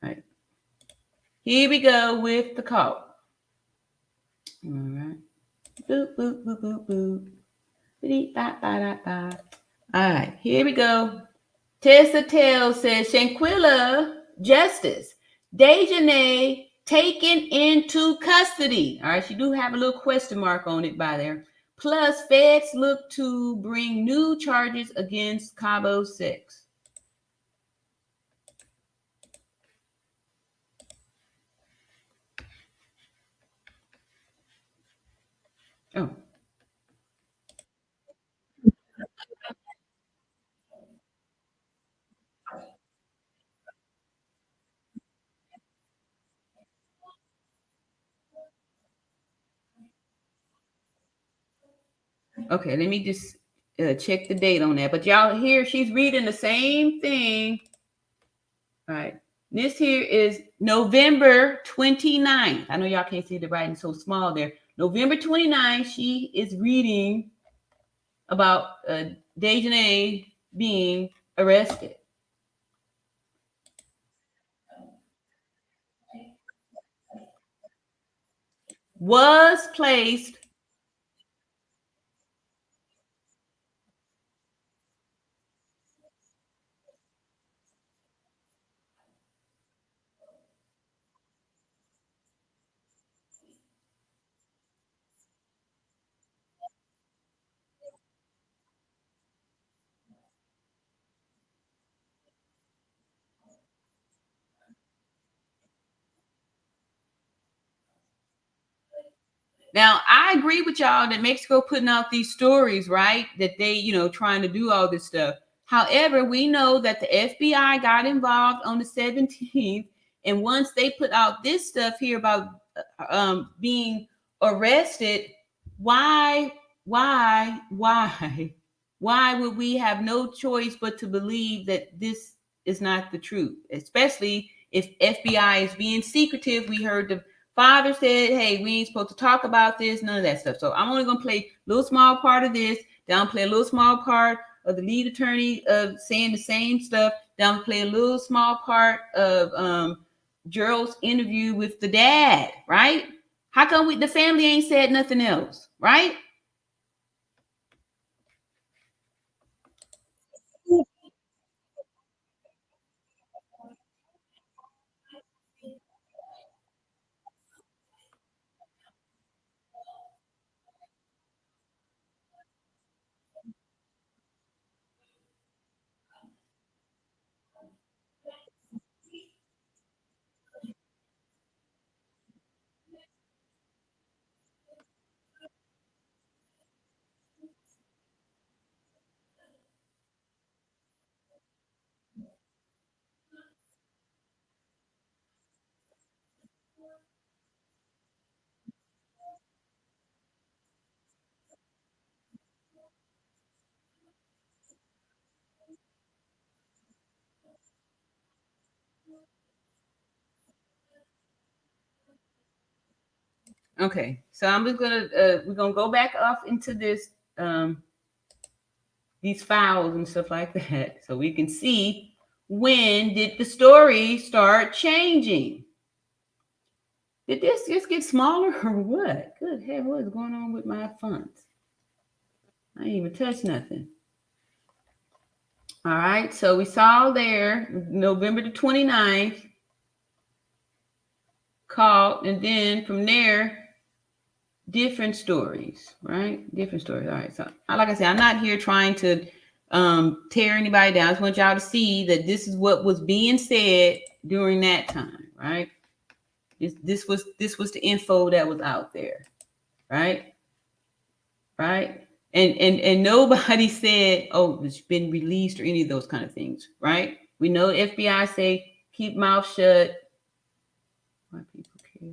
All right. Here we go with the caught. All right. Boop boop boop boop boop. All right, here we go. Tessa Tell says Shanquella justice. Dejanay taken into custody. All right, she do have a little question mark on it by there. Plus, feds look to bring new charges against Cabo 6. Oh. Okay, let me just check the date on that. But y'all here, she's reading the same thing. All right. This here is November 29th. I know y'all can't see the writing so small there. November 29th, she is reading about Dejanay being arrested. was placed. Now, I agree with y'all that Mexico putting out these stories, right? That they, trying to do all this stuff. However, we know that the FBI got involved on the 17th, and once they put out this stuff here about being arrested, why, why would we have no choice but to believe that this is not the truth? Especially if FBI is being secretive. We heard the father said, hey, we ain't supposed to talk about this, none of that stuff. So I'm only going to play a little small part of this, then I'll play a little small part of the lead attorney saying the same stuff, then I'll play a little small part of Gerald's interview with the dad, right? How come the family ain't said nothing else, right? Okay, so I'm just gonna we're gonna go back off into this these files and stuff like that, so we can see when did the story start changing. Did this just get smaller or what? Good hell, what is going on with my fonts? I didn't even touch nothing. All right, so we saw there November the 29th called, and then from there different stories, right? Different stories. All right. So, like I said, I'm not here trying to tear anybody down. I just want y'all to see that this is what was being said during that time, right? This was the info that was out there, right? Right. And nobody said, oh, it's been released or any of those kind of things, right? We know FBI say keep mouth shut. Why people care?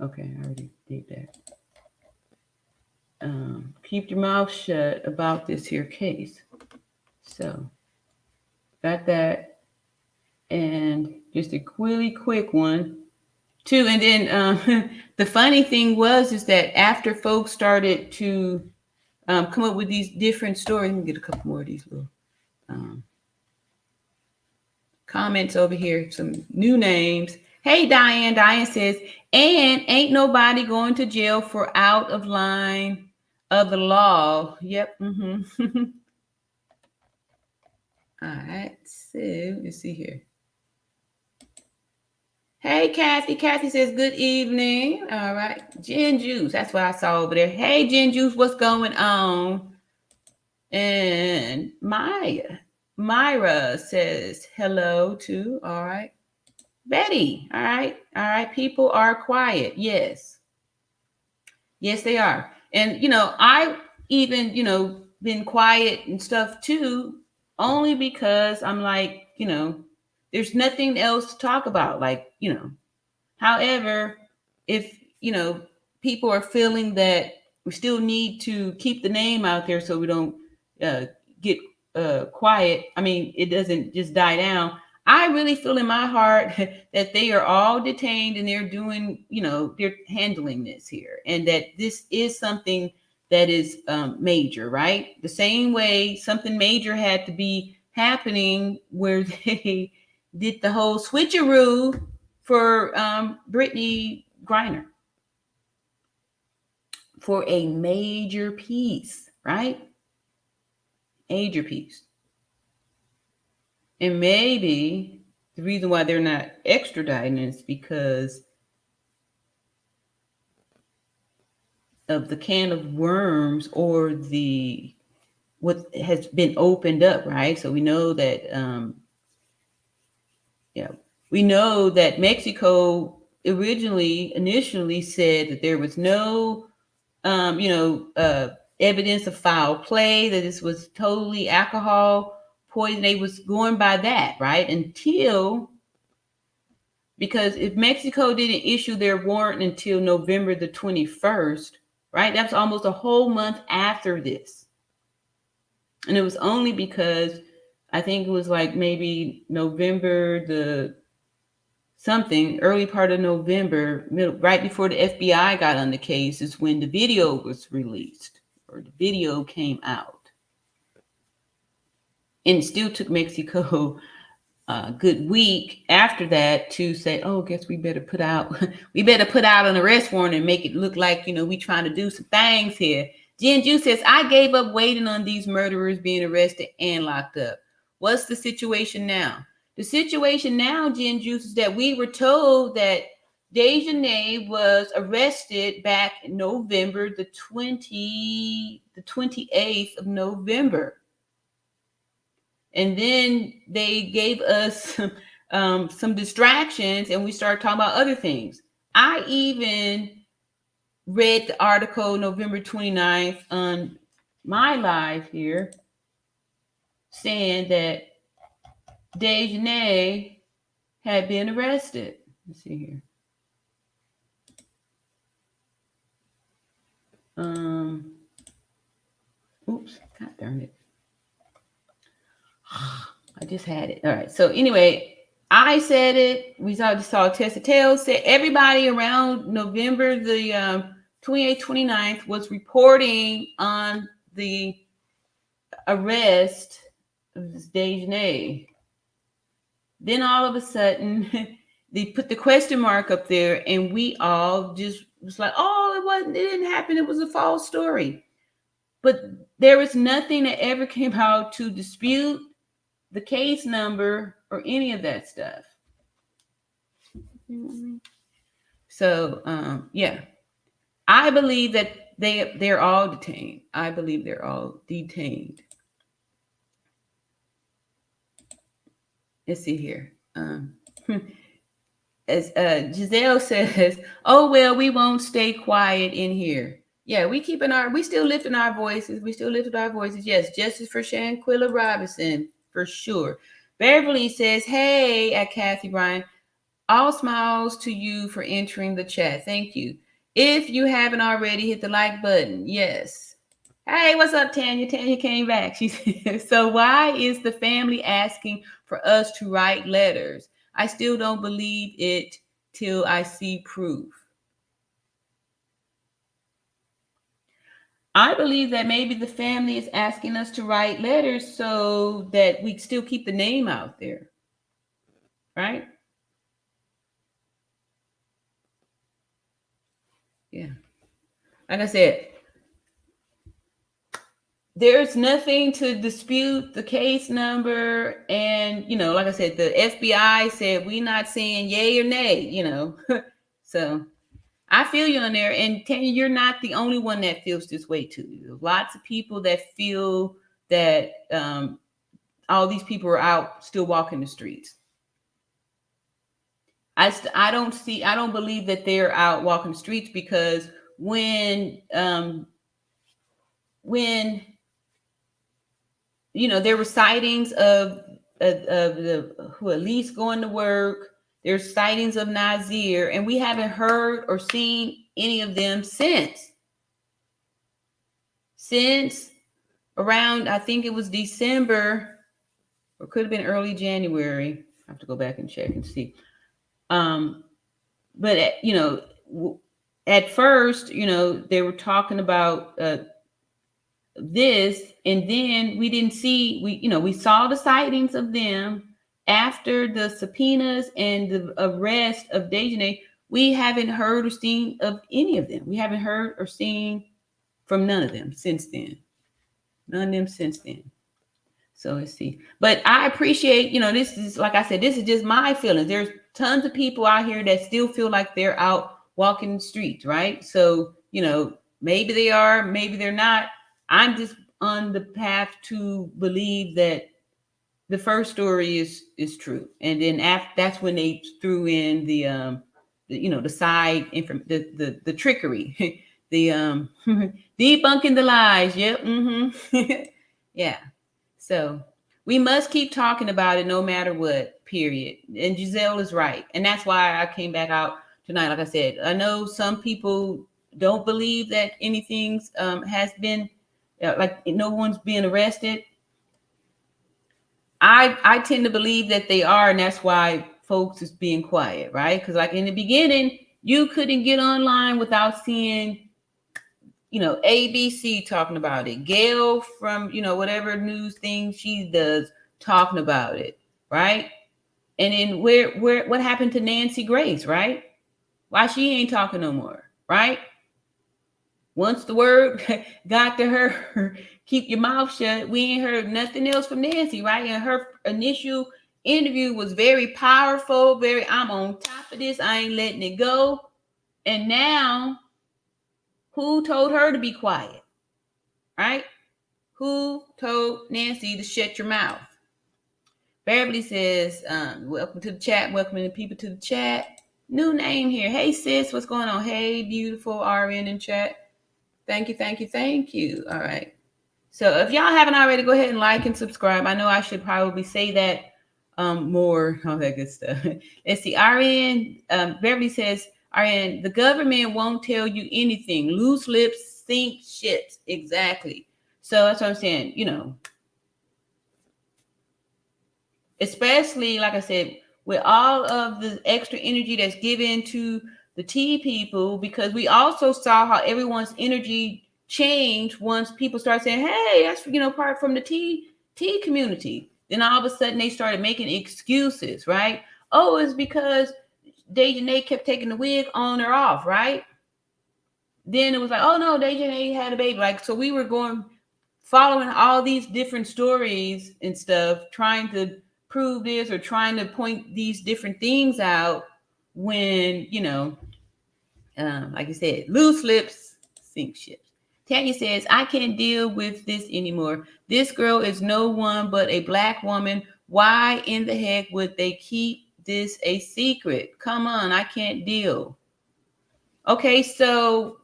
Okay, I already did that. Keep your mouth shut about this here case. So got that. And just a really quick one too. And then the funny thing is that after folks started to come up with these different stories, let me get a couple more of these little comments over here, some new names. Hey, Diane. Diane says, and ain't nobody going to jail for out of line of the law. Yep. Mm-hmm. All right. So let's see here. Hey, Kathy. Kathy says, good evening. All right. Jen Juice. That's what I saw over there. Hey, Jen Juice, what's going on? And Myra says hello too. All right. Betty. All right. All right. People are quiet. Yes. Yes, they are. And, I even, been quiet and stuff too, only because I'm like, there's nothing else to talk about. Like, however, if, people are feeling that we still need to keep the name out there so we don't get quiet, I mean, it doesn't just die down. I really feel in my heart that they are all detained and they're doing, they're handling this here, and that this is something that is major, right? The same way something major had to be happening where they did the whole switcheroo for Brittany Griner. for a major piece, right? Major piece. And maybe the reason why they're not extraditing is because of the can of worms or the what has been opened up, right? So we know that we know that Mexico initially said that there was no evidence of foul play, that this was totally alcohol poison. They was going by that, right? Because if Mexico didn't issue their warrant until November the 21st, right? That's almost a whole month after this. And it was only because I think it was like maybe November the something, early part of November, right before the FBI got on the case, is when the video was released, or the video came out. And it still took Mexico a good week after that to say, oh, guess we better put out an arrest warrant and make it look like, we trying to do some things here. Jen Ju says, I gave up waiting on these murderers being arrested and locked up. What's the situation now? The situation now, Jen Ju, is that we were told that Dejanay was arrested back in November, the 28th of November. And then they gave us some distractions and we started talking about other things. I even read the article November 29th on my live here saying that Dejanay had been arrested. Let's see here. Oops, God darn it. I just had it. All right. So anyway, I said it. We saw Tessa Tails said everybody around November the 28th, 29th was reporting on the arrest of this Dejanay. Then all of a sudden, they put the question mark up there, and we all just was like, "Oh, it didn't happen. It was a false story." But there was nothing that ever came out to dispute the case number or any of that stuff. So yeah, I believe that they're all detained. I believe they're all detained. Let's see here. As Giselle says, oh well, we won't stay quiet in here. Yeah, we still lifting our voices. We still lifted our voices. Yes, justice for Shanquella Robinson, for sure. Beverly says, hey, at Kathy Bryan, all smiles to you for entering the chat. Thank you. If you haven't already, hit the like button. Yes. Hey, what's up, Tanya? Tanya came back. She said, so why is the family asking for us to write letters? I still don't believe it till I see proof. I believe that maybe the family is asking us to write letters so that we still keep the name out there, right? Yeah. Like I said, there's nothing to dispute the case number. And, like I said, the FBI said, we're not saying yay or nay, So I feel you on there. And Tanya, you're not the only one that feels this way too. There's lots of people that feel that all these people are out still walking the streets. I don't believe that they're out walking the streets, because when there were sightings of the who at least going to work. There's sightings of Nazir, and we haven't heard or seen any of them since around, I think it was December, or could have been early January. I have to go back and check and see. But at first, they were talking about this, and then we didn't see, we saw the sightings of them after the subpoenas and the arrest of Dejanay. We haven't heard or seen of any of them. We haven't heard or seen from none of them since then. None of them since then. So let's see. But I appreciate, this is, like I said, this is just my feelings. There's tons of people out here that still feel like they're out walking the streets, right? So, maybe they are, maybe they're not. I'm just on the path to believe that the first story is true. And then after, that's when they threw in the side the trickery, the debunking the lies. Yep. Yeah. So we must keep talking about it no matter what, period. And Giselle is right. And that's why I came back out tonight. Like I said, I know some people don't believe that anything has been, like no one's being arrested. I tend to believe that they are, and that's why folks is being quiet, right? Because like in the beginning, you couldn't get online without seeing, ABC talking about it. Gail from, whatever news thing she does talking about it, right? And then what happened to Nancy Grace, right? Why she ain't talking no more, right? Once the word got to her, keep your mouth shut, we ain't heard nothing else from Nancy, right? And her initial interview was very powerful, I'm on top of this, I ain't letting it go. And now, who told her to be quiet, right? Who told Nancy to shut your mouth? Beverly says, welcome to the chat, welcoming the people to the chat. New name here. Hey, sis, what's going on? Hey, beautiful RN in chat. Thank you. All right. So if y'all haven't already, go ahead and like and subscribe. I know I should probably say that more, all that good stuff. Let's see. RN, Beverly says, RN, the government won't tell you anything. Loose lips sink ships. Exactly. So that's what I'm saying, especially, like I said, with all of the extra energy that's given to the tea people, because we also saw how everyone's energy changed once people start saying, hey, that's, part from the tea community. Then all of a sudden they started making excuses, right? Oh, it's because Dejanay kept taking the wig on or off, right? Then it was like, oh no, Dejanay had a baby. Like, so we were following all these different stories and stuff, trying to prove this or trying to point these different things out when, like I said, loose lips sink ships. Tanya says, I can't deal with this anymore. This girl is no one but a Black woman. Why in the heck would they keep this a secret? Come on, I can't deal. Okay, so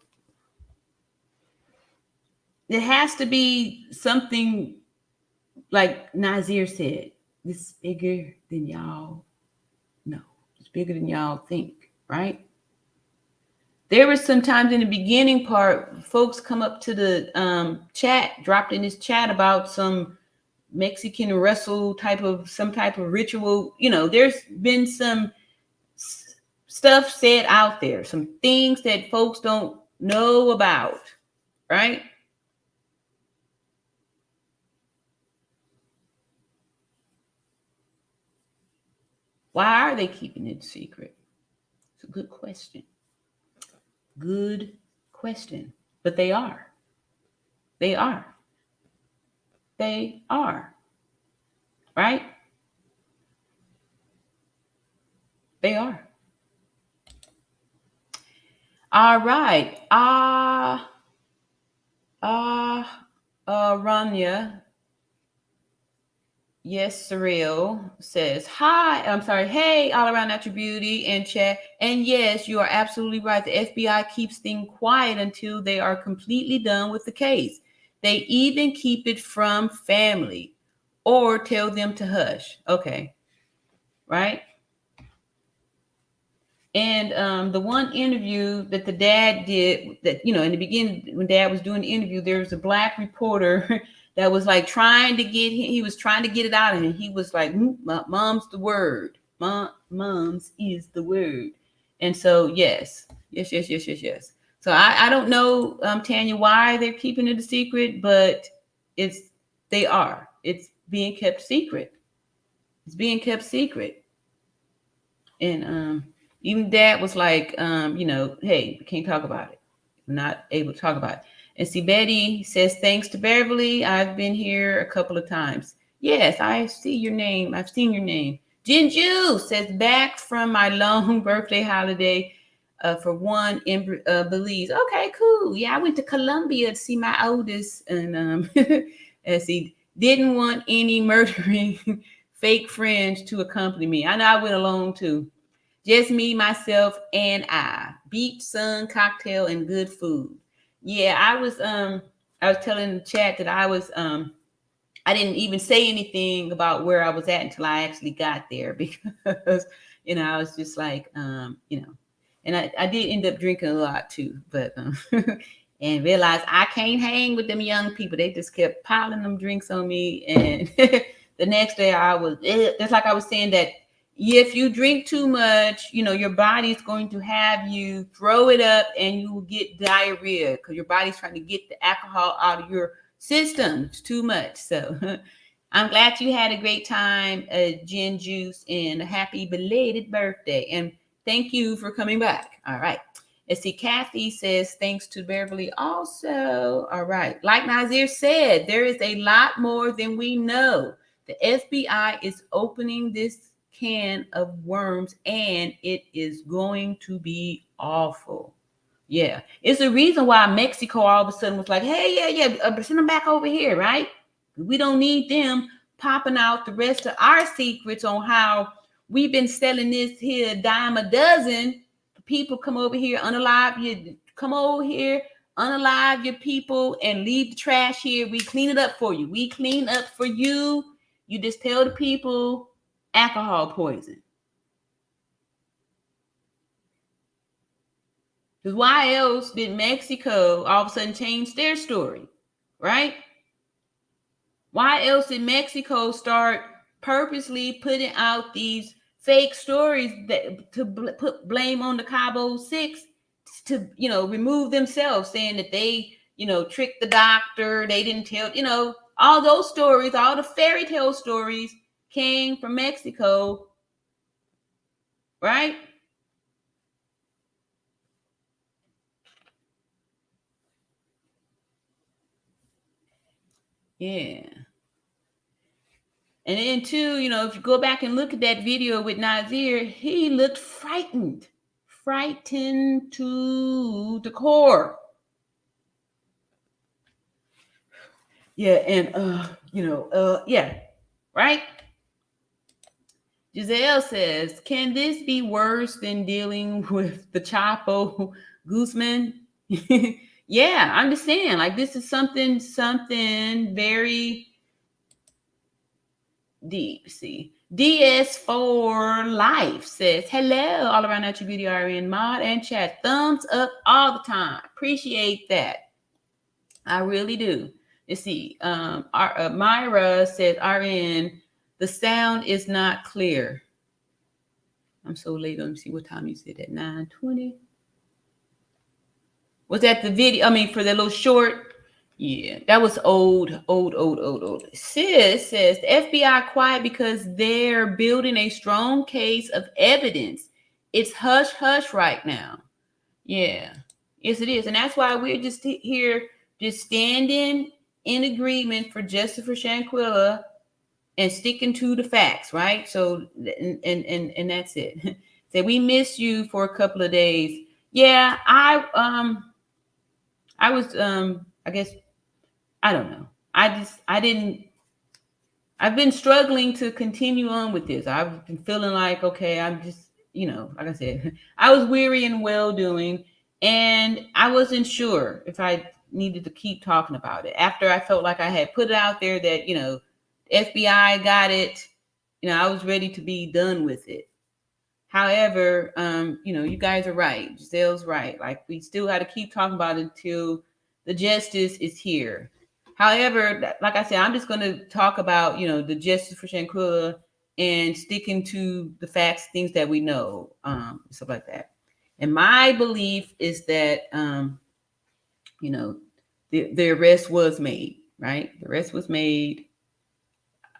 there has to be something, like Nazir said, this is bigger than y'all know. It's bigger than y'all think, right? There was some times in the beginning part, folks come up to the chat, dropped in this chat about some Mexican wrestle some type of ritual. There's been some stuff said out there, some things that folks don't know about, right? Why are they keeping it secret? It's a good question. Good question. But they are. They are. They are. Right? They are. All right. Rania. Yes, Surreal says, hi, I'm sorry. Hey, all around natural beauty and chat. And yes, you are absolutely right. The FBI keeps things quiet until they are completely done with the case. They even keep it from family or tell them to hush. Okay. Right. And the one interview that the dad did, that, in the beginning, when dad was doing the interview, there was a Black reporter that was like trying to get him, he was trying to get it out of him. He was like, mom's the word. Mom's is the word. And so, yes. So I don't know, Tanya, why they're keeping it a secret, but it's being kept secret. It's being kept secret. And even dad was like, hey, we can't talk about it. We're not able to talk about it. And see, Betty says, thanks to Beverly, I've been here a couple of times. Yes, I see your name. I've seen your name. Jinju says, back from my long birthday holiday for one in Belize. Okay, cool. Yeah, I went to Colombia to see my oldest. And as he didn't want any murdering fake friends to accompany me. I know I went alone too. Just me, myself, and I. Beach, sun, cocktail, and good food. Yeah, I was telling the chat that I didn't even say anything about where I was at until I actually got there because I was just like and I did end up drinking a lot too, but and realized I can't hang with them young people. They just kept piling them drinks on me, and the next day I was just like I was saying that if you drink too much, your body's going to have you throw it up and you will get diarrhea because your body's trying to get the alcohol out of your system. It's too much. So I'm glad you had a great time, Gin Juice, and a happy belated birthday. And thank you for coming back. All right. Let's see. Kathy says, thanks to Beverly also. All right. Like Nazir said, there is a lot more than we know. The FBI is opening this can of worms and it is going to be awful. Yeah. It's the reason why Mexico all of a sudden was like, hey, yeah, send them back over here, right? We don't need them popping out the rest of our secrets on how we've been selling this here dime a dozen. People come over here, unalive your people and leave the trash here. We clean it up for you. We clean up for you. You just tell the people alcohol poison. Because why else did Mexico all of a sudden change their story, right? Why else did Mexico start purposely putting out these fake stories that to put blame on the Cabo Six to remove themselves, saying that they tricked the doctor, they didn't tell all those stories, all the fairy tale stories came from Mexico, right? Yeah. And then too, if you go back and look at that video with Nazir, he looked frightened to the core. Yeah, and yeah, right? Giselle says, can this be worse than dealing with the Chapo Guzman? Yeah, I'm just saying, like, this is something very deep. See, DS4 Life says, hello, all around at your beauty RN mod and chat. Thumbs up all the time. Appreciate that. I really do. You see, Myra says, RN, the sound is not clear. I'm so late. Let me see what time you said at 9:20. Was that the video? I mean, for that little short? Yeah, that was old. Sis says the FBI quiet because they're building a strong case of evidence. It's hush hush right now. Yeah, yes, it is, and that's why we're just here, just standing in agreement for justice for Shanquella and sticking to the facts, right? So, and that's it. Say we missed you for a couple of days. Yeah, I was I guess I don't know. I didn't. I've been struggling to continue on with this. I've been feeling like, okay, I'm just, like I said, I was weary and well doing, and I wasn't sure if I needed to keep talking about it. After I felt like I had put it out there that, FBI got it, I was ready to be done with it. However, you guys are right. Giselle's right. Like, we still got to keep talking about it until the justice is here. However, like I said, I'm just going to talk about, the justice for Shanquella and sticking to the facts, things that we know, stuff like that. And my belief is that, the arrest was made, right? The arrest was made.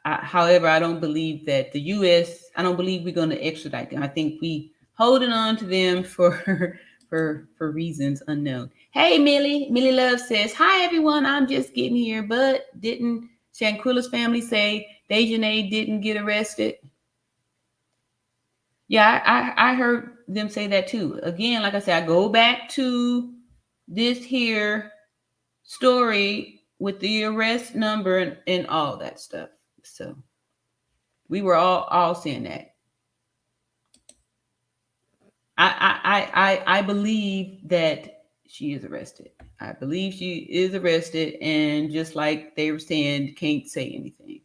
However, I don't believe that the U.S., I don't believe we're going to extradite them. I think we holding on to them for for reasons unknown. Hey, Millie Love says, hi, everyone. I'm just getting here, but didn't Shanquella's family say Dejanay didn't get arrested? Yeah, I heard them say that too. Again, like I said, I go back to this here story with the arrest number and all that stuff. So we were all saying that. I believe that she is arrested. I believe she is arrested, and just like they were saying, can't say anything.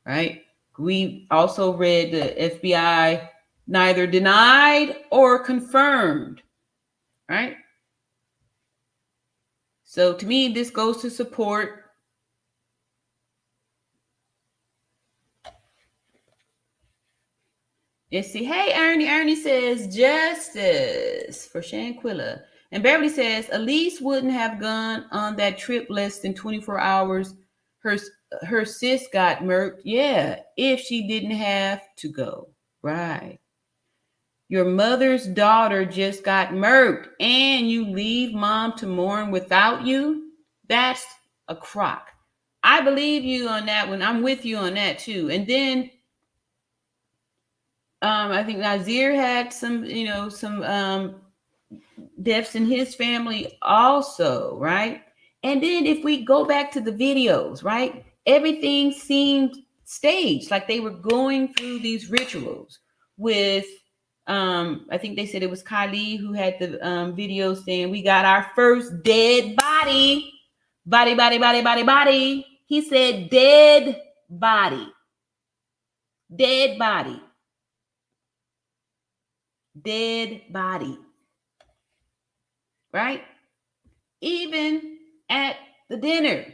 Right? We also read the FBI neither denied or confirmed. Right? So to me, this goes to support. Let's see. Hey, Ernie. Ernie says justice for Shanquella. And Beverly says Elise wouldn't have gone on that trip less than 24 hours. Her her sis got murked. Yeah, if she didn't have to go. Right. Your mother's daughter just got murked and you leave mom to mourn without you? That's a crock. I believe you on that one. I'm with you on that too. And then I think Nazir had some, some deaths in his family also, right? And then if we go back to the videos, right? Everything seemed staged, like they were going through these rituals with, I think they said it was Kylie who had the video saying, we got our first dead body. Body, body, body, body, body. He said dead body. Dead body. Dead body. Right? Even at the dinner,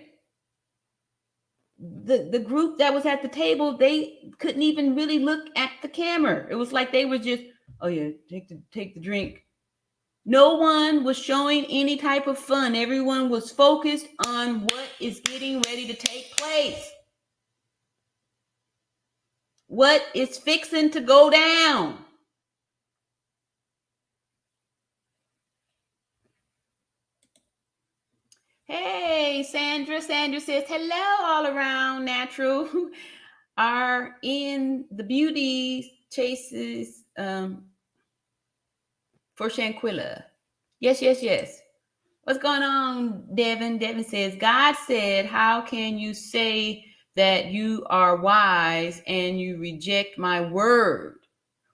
the group that was at the table, they couldn't even really look at the camera. It was like they were just, oh yeah, take the drink. No one was showing any type of fun. Everyone was focused on what is getting ready to take place. What is fixing to go down. Hey, Sandra. Sandra says, hello, all around natural. Are in the beauty chases for Shanquella. Yes, yes, yes. What's going on, Devin? Devin says, God said, how can you say that you are wise and you reject my word?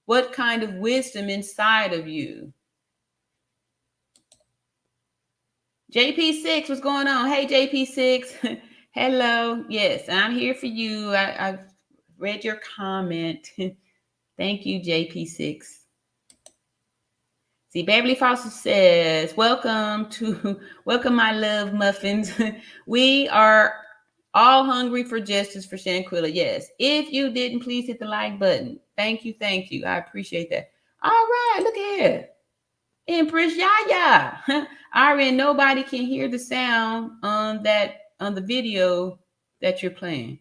What kind of wisdom inside of you? JP6, what's going on? Hey, JP6. Hello. Yes, I'm here for you. I've read your comment. Thank you, JP6. See, Beverly Foster says, welcome, my love muffins. We are all hungry for justice for Shanquella. Yes. If you didn't, please hit the like button. Thank you. Thank you. I appreciate that. All right. Look here. Empress Yaya. Ari, nobody can hear the sound on the video that you're playing.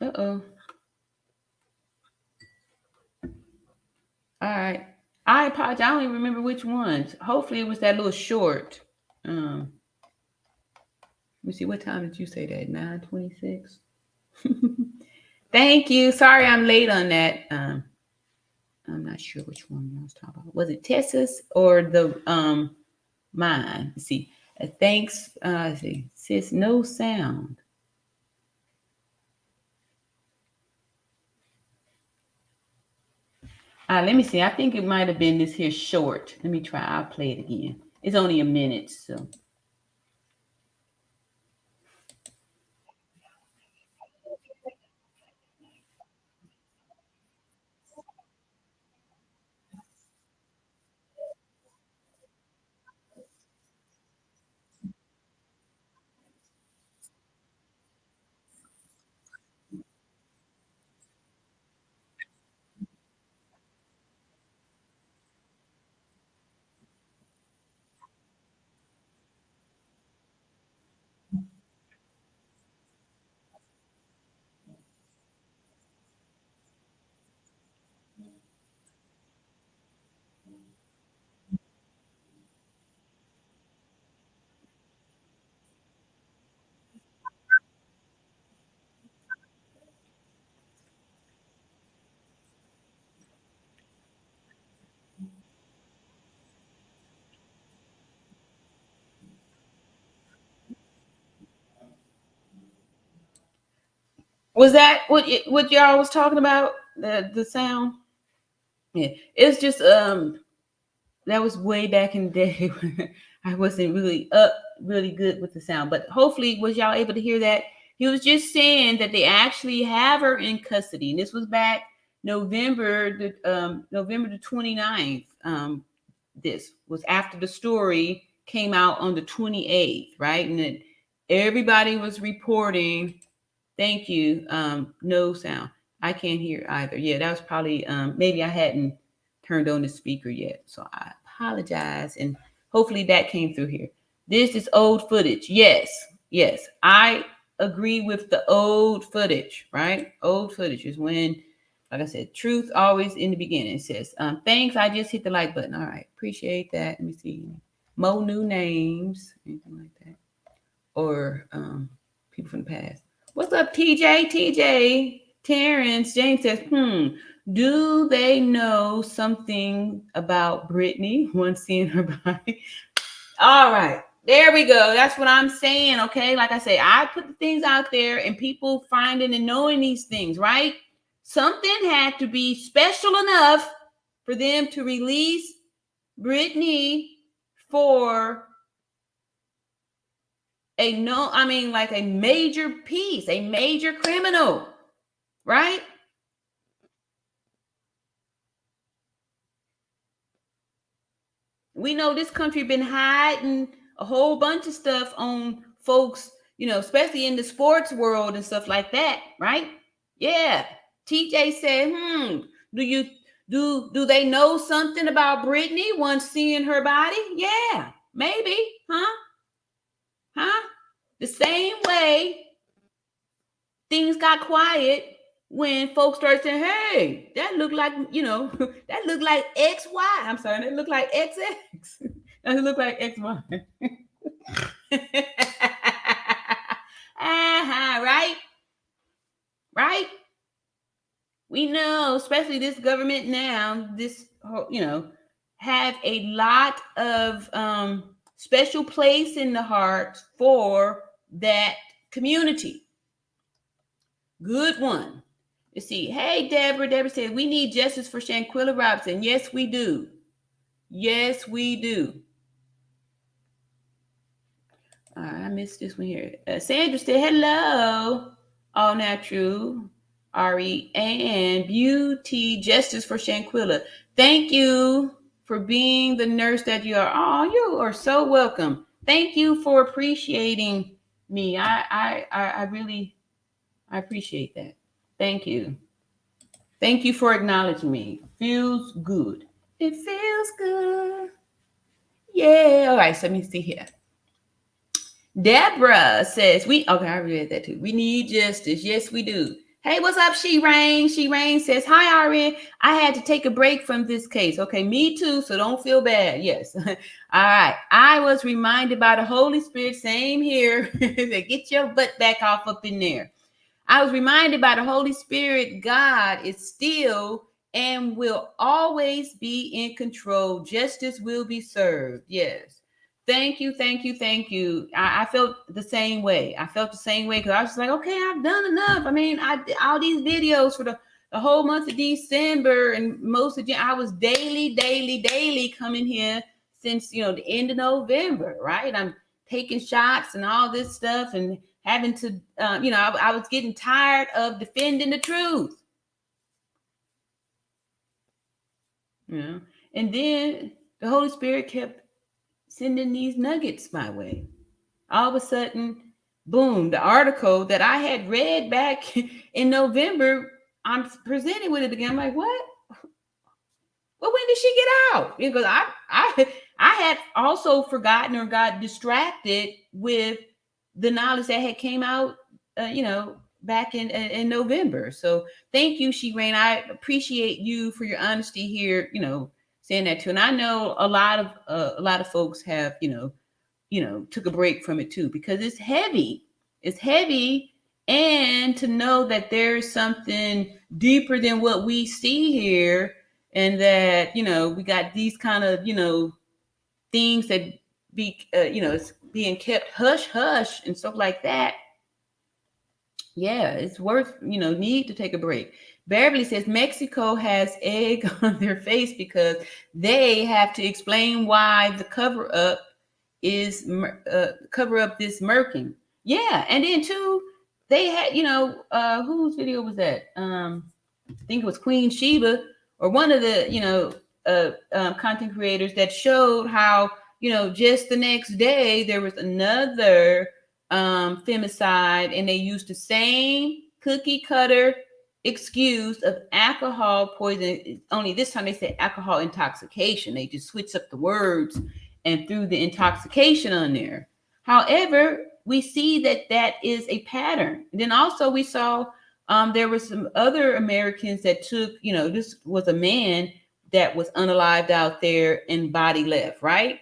Uh-oh. All right. I apologize. I don't even remember which ones. Hopefully it was that little short. Let me see. What time did you say that? 9:26. Thank you. Sorry I'm late on that. I'm not sure which one I was talking about. Was it Texas or the mine? Let's see. Thanks. Let's see. Sis, no sound. Let me see. I think it might have been this here short. Let me try. I'll play it again. It's only a minute, so. Was that what y'all was talking about? The sound? Yeah, it's just that was way back in the day when I wasn't really good with the sound. But hopefully, was y'all able to hear that? He was just saying that they actually have her in custody, and this was back November the 29th. This was after the story came out on the 28th, right? And then everybody was reporting. Thank you. No sound. I can't hear either. Yeah, that was probably maybe I hadn't turned on the speaker yet. So I apologize. And hopefully that came through here. This is old footage. Yes, yes. I agree with the old footage, right? Old footage is when, like I said, truth always in the beginning. It says, thanks, I just hit the like button. All right, appreciate that. Let me see. Mo new names, anything like that. Or people from the past. What's up, TJ? TJ, Terrence, James says, do they know something about Brittany once seeing her body? All right, there we go. That's what I'm saying, okay? Like I say, I put the things out there and people finding and knowing these things, right? Something had to be special enough for them to release Brittany for like a major piece, a major criminal, right? We know this country been hiding a whole bunch of stuff on folks, especially in the sports world and stuff like that, right? Yeah. TJ said, do you do they know something about Brittany once seeing her body? Yeah, maybe, huh? The same way things got quiet when folks started saying, hey, that looked like, that looked like XY. I'm sorry, that looked like XX. That looked like XY. Right? Right? We know, especially this government now, this, have a lot of special place in the heart for that community. Good one. Let's see. Hey, Deborah. Deborah said, we need justice for Shanquella Robinson. Yes, we do. Yes, we do. All right, I missed this one here. Sandra said, hello. All natural. Ari and beauty. Justice for Shanquella. Thank you for being the nurse that you are. Oh, you are so welcome. Thank you for appreciating me. I really appreciate that. Thank you. Thank you for acknowledging me. Feels good. It feels good. Yeah. All right. So let me see here. Deborah says, I read that too. We need justice. Yes, we do. Hey, what's up, She Rain? She Rain says, hi, Irene. I had to take a break from this case. Okay, me too. So don't feel bad. Yes. All right. I was reminded by the Holy Spirit, same here. Get your butt back off up in there. I was reminded by the Holy Spirit, God is still and will always be in control. Justice will be served. Yes. Thank you, thank you, thank you. I felt the same way. I felt the same way because I was just like, okay, I've done enough. I mean, I did all these videos for the whole month of December and most of I was daily coming here since, the end of November, right? I'm taking shots and all this stuff and having to, I was getting tired of defending the truth. And then the Holy Spirit kept sending these nuggets my way. All of a sudden, boom, the article that I had read back in November, I'm presented with it again. I'm like, what? Well, when did she get out? Because I had also forgotten or got distracted with the knowledge that had came out, back in November. So thank you, She Rain. I appreciate you for your honesty here, saying that too. And I know a lot of folks have, took a break from it too, because it's heavy. It's heavy. And to know that there's something deeper than what we see here, and that, we got these kind of, things that be, it's being kept hush hush and stuff like that. Yeah, it's worth, need to take a break. Beverly says Mexico has egg on their face because they have to explain why the is cover up this murking. Yeah, and then too, they had, whose video was that? I think it was Queen Sheba or one of the, content creators that showed how, just the next day there was another femicide, and they used the same cookie cutter excuse of alcohol poison. Only this time they said alcohol intoxication. They just switched up the words and threw the intoxication on there. However, we see that is a pattern. And then also we saw there were some other Americans that took, this was a man that was unalived out there and body left, right?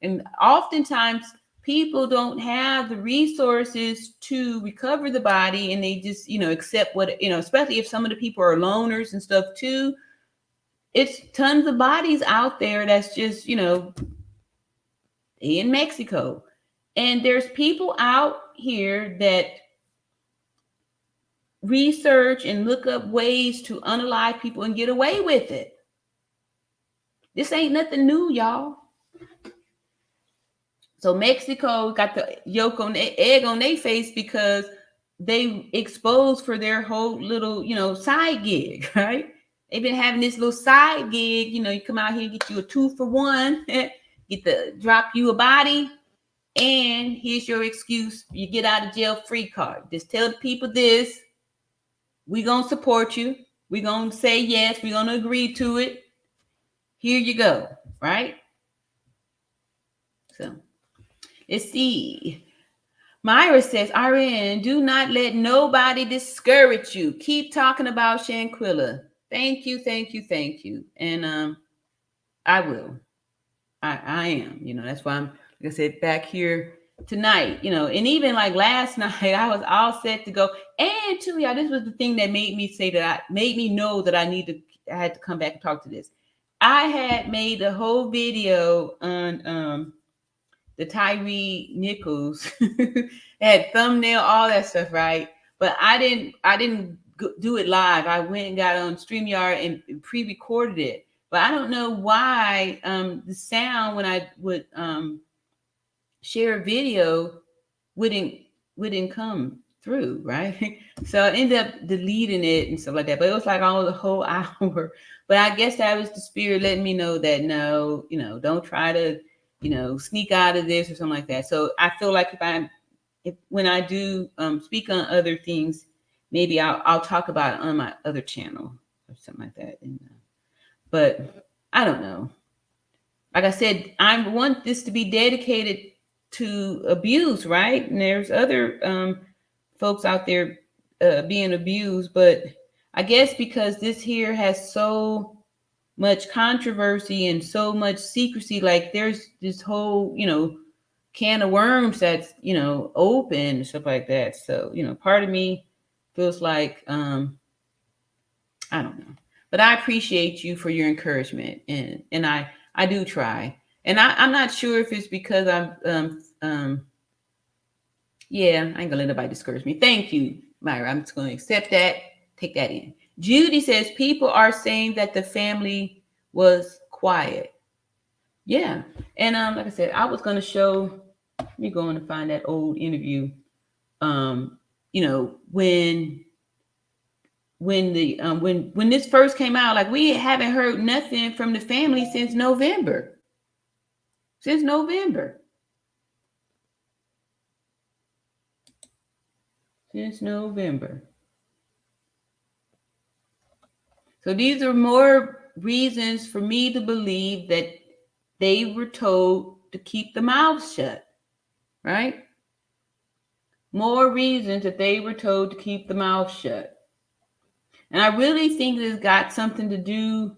And oftentimes people don't have the resources to recover the body, and they just, accept what, especially if some of the people are loners and stuff too. It's tons of bodies out there that's just, in Mexico. And there's people out here that research and look up ways to unalive people and get away with it. This ain't nothing new, y'all. So Mexico got the egg on their face because they exposed for their whole little, side gig, right? They've been having this little side gig, you come out here, get you a 2-for-1, drop you a body, and here's your excuse. You get out of jail free card. Just tell the people this. We're going to support you. We're going to say yes. We're going to agree to it. Here you go, right? So, let's see. Myra says, RN, do not let nobody discourage you. Keep talking about Shanquella. Thank you, thank you, thank you. And I will. I am. That's why I'm, like I said, back here tonight, and even like last night, I was all set to go. And too, y'all, this was the thing that made me know that I had to come back and talk to this. I had made a whole video on the Tyree Nichols, had thumbnail, all that stuff, right? But I didn't do it live. I went and got on StreamYard and pre-recorded it. But I don't know why the sound when I would share a video wouldn't come through, right? So I ended up deleting it and stuff like that. But it was like almost a whole hour. But I guess that was the spirit letting me know that no, don't try to, sneak out of this or something like that. So I feel like when I do speak on other things, maybe I'll talk about it on my other channel or something like that. But I don't know. Like I said, I want this to be dedicated to abuse, right? And there's other folks out there being abused, but I guess because this here has so much controversy and so much secrecy, like there's this whole, can of worms that's, open and stuff like that. So, part of me feels like, I don't know, but I appreciate you for your encouragement. And I do try. And I'm not sure if it's because yeah, I ain't gonna let nobody discourage me. Thank you, Myra. I'm just gonna accept that, take that in. Judy says people are saying that the family was quiet. Yeah. And like I said, I was gonna show, let me go and find that old interview. When this first came out, like we haven't heard nothing from the family since November. Since November. So these are more reasons for me to believe that they were told to keep the mouth shut, right? More reasons that they were told to keep the mouth shut. And I really think it's got something to do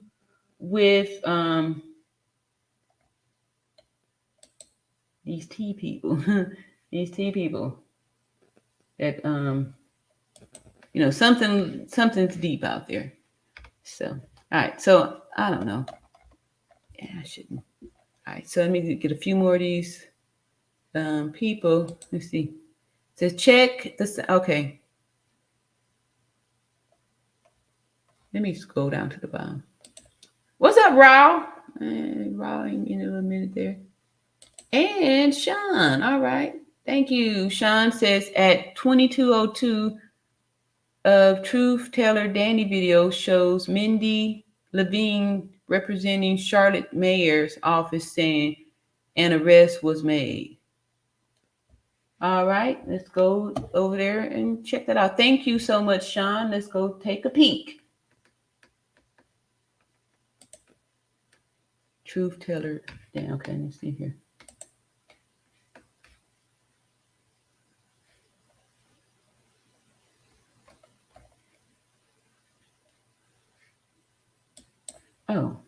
with these tea people. These tea people. That something's deep out there. So, all right. So I don't know. Yeah, I shouldn't. All right. So let me get a few more of these people. Let's see. It says check this. Okay. Let me scroll down to the bottom. What's up, Raw? Raw in a little minute there. And Sean, all right. Thank you. Sean says at 22:02 of Truth Teller Danny video shows Mindy Levine representing Charlotte Mayor's office saying an arrest was made. All right, let's go over there and check that out. Thank you so much, Sean. Let's go take a peek. Truth Teller. Yeah, okay, let's see here. Oh.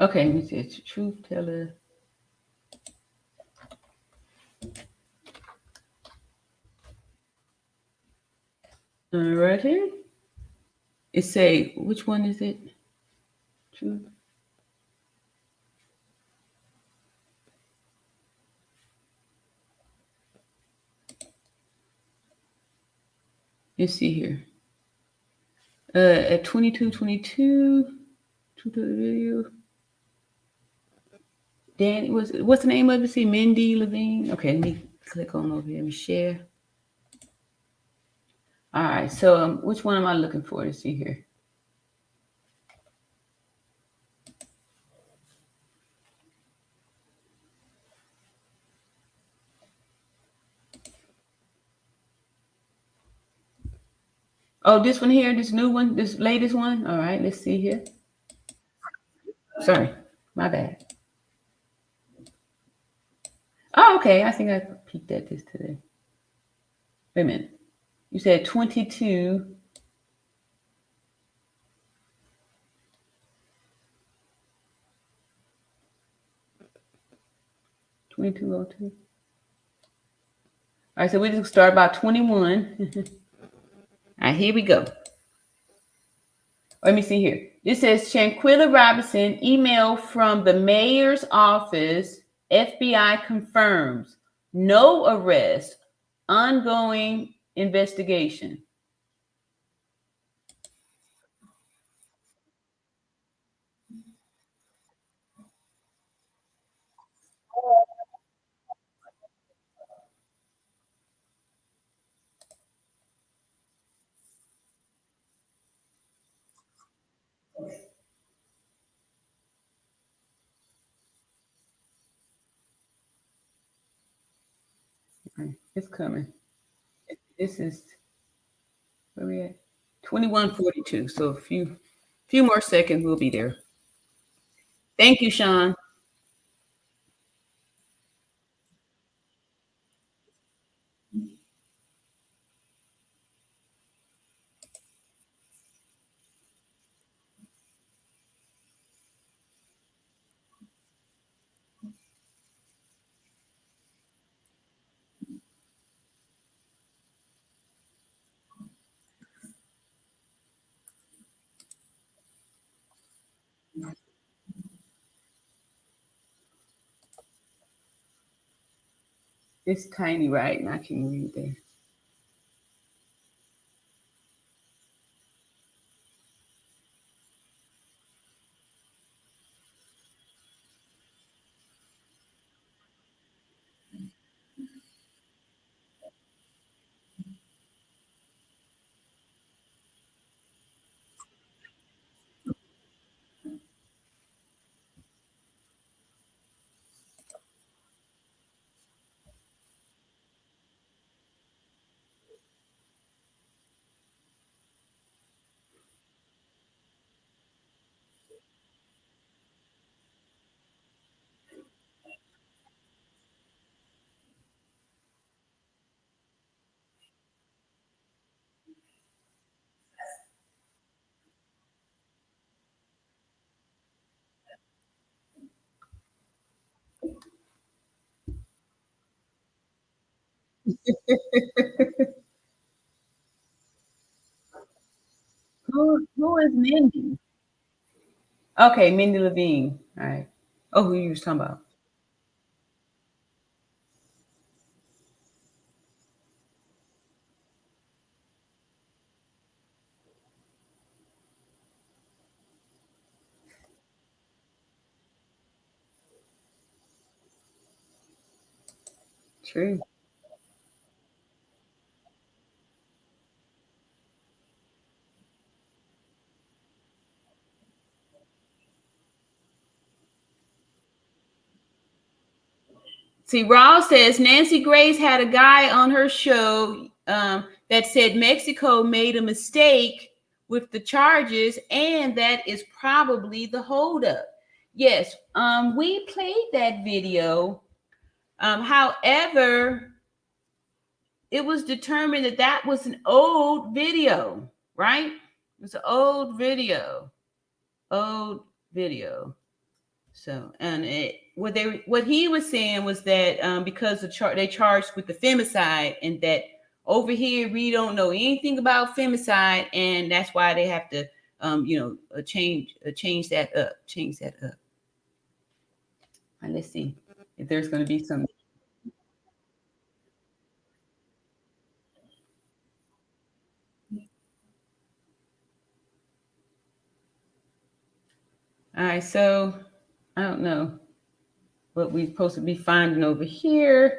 Okay, let me see. It's Truth Teller. All right here. It say, which one is it? Truth. Let's see here. At 22:22, Truth Teller video. Danny, what's the name of it? See, Mindy Levine. Okay, let me click on over here. Let me share. All right, so which one am I looking for? Let's see here. Oh, this one here, this new one, this latest one. All right, let's see here. Sorry, my bad. Oh, okay. I think I peeked at this today. Wait a minute. You said 22. 22:02. All right, so we just start about 21. All right, here we go. Let me see here. This says Shanquella Robinson, email from the mayor's office. FBI confirms no arrest, ongoing investigation. It's coming. This is where we at? 21:42. So a few more seconds, we'll be there. Thank you, Sean. It's tiny, right? And I can read there. Who is Mindy? Okay, Mindy Levine. All right. Oh, who you was talking about? True. See, Ross says Nancy Grace had a guy on her show that said Mexico made a mistake with the charges, and that is probably the holdup. Yes, we played that video. However, it was determined that that was an old video, right? It was an old video. Old video. So, and what he was saying was that because they charged with the femicide, and that over here we don't know anything about femicide, and that's why they have to change that up. Change that up. And let's see if there's going to be some. All right, so I don't know what we're supposed to be finding over here.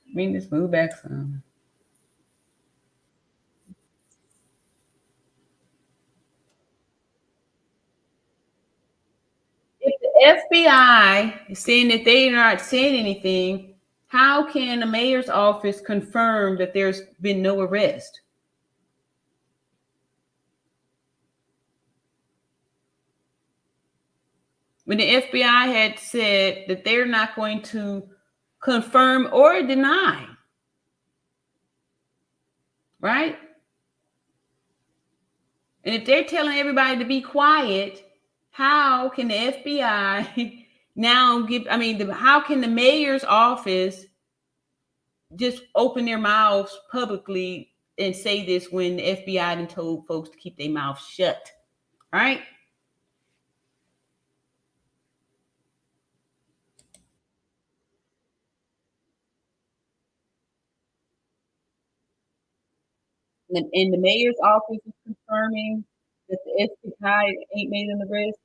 I mean, just move back some. If the FBI is saying that they're not saying anything, how can the mayor's office confirm that there's been no arrest? When the FBI had said that they're not going to confirm or deny, right? And if they're telling everybody to be quiet, how can the FBI now give? I mean, how can the mayor's office just open their mouths publicly and say this when the FBI done told folks to keep their mouths shut, right? And the mayor's office is confirming that the FBI ain't made an arrest.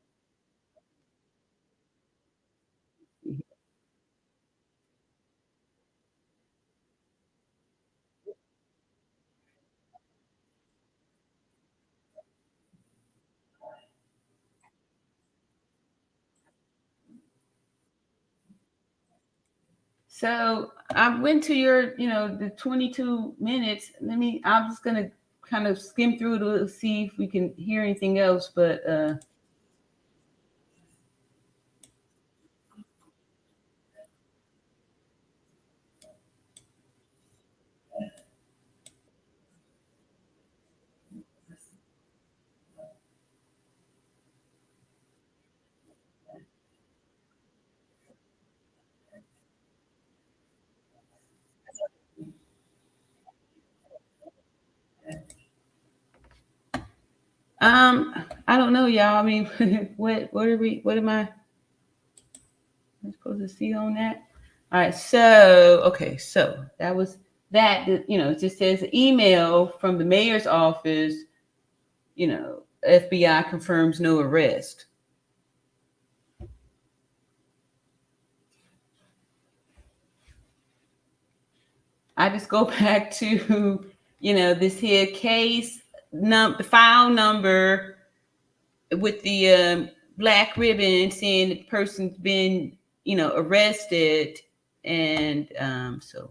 So I went to your, the 22 minutes. I'm just gonna kind of skim through it to see if we can hear anything else. But I don't know, y'all. I mean, what am I supposed to see on that? All right, so okay, so that was that. It just says email from the mayor's office. FBI confirms no arrest. I just go back to this here case the file number with the black ribbon saying the person's been arrested, and so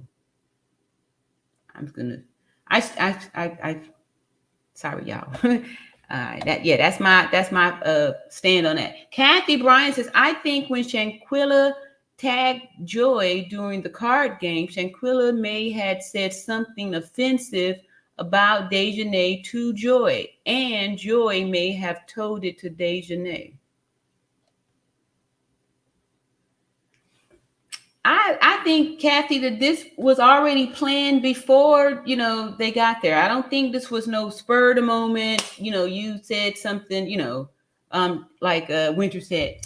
I'm gonna I sorry y'all. That's my stand on that. Kathy Bryan says, I think when Shanquella tagged Joy during the card game, Shanquella may had said something offensive about Dejanay to Joy, and Joy may have told it to Dejanay. I think, Kathy, that this was already planned before, they got there. I don't think this was no spur of the moment. You said something, like Winter said,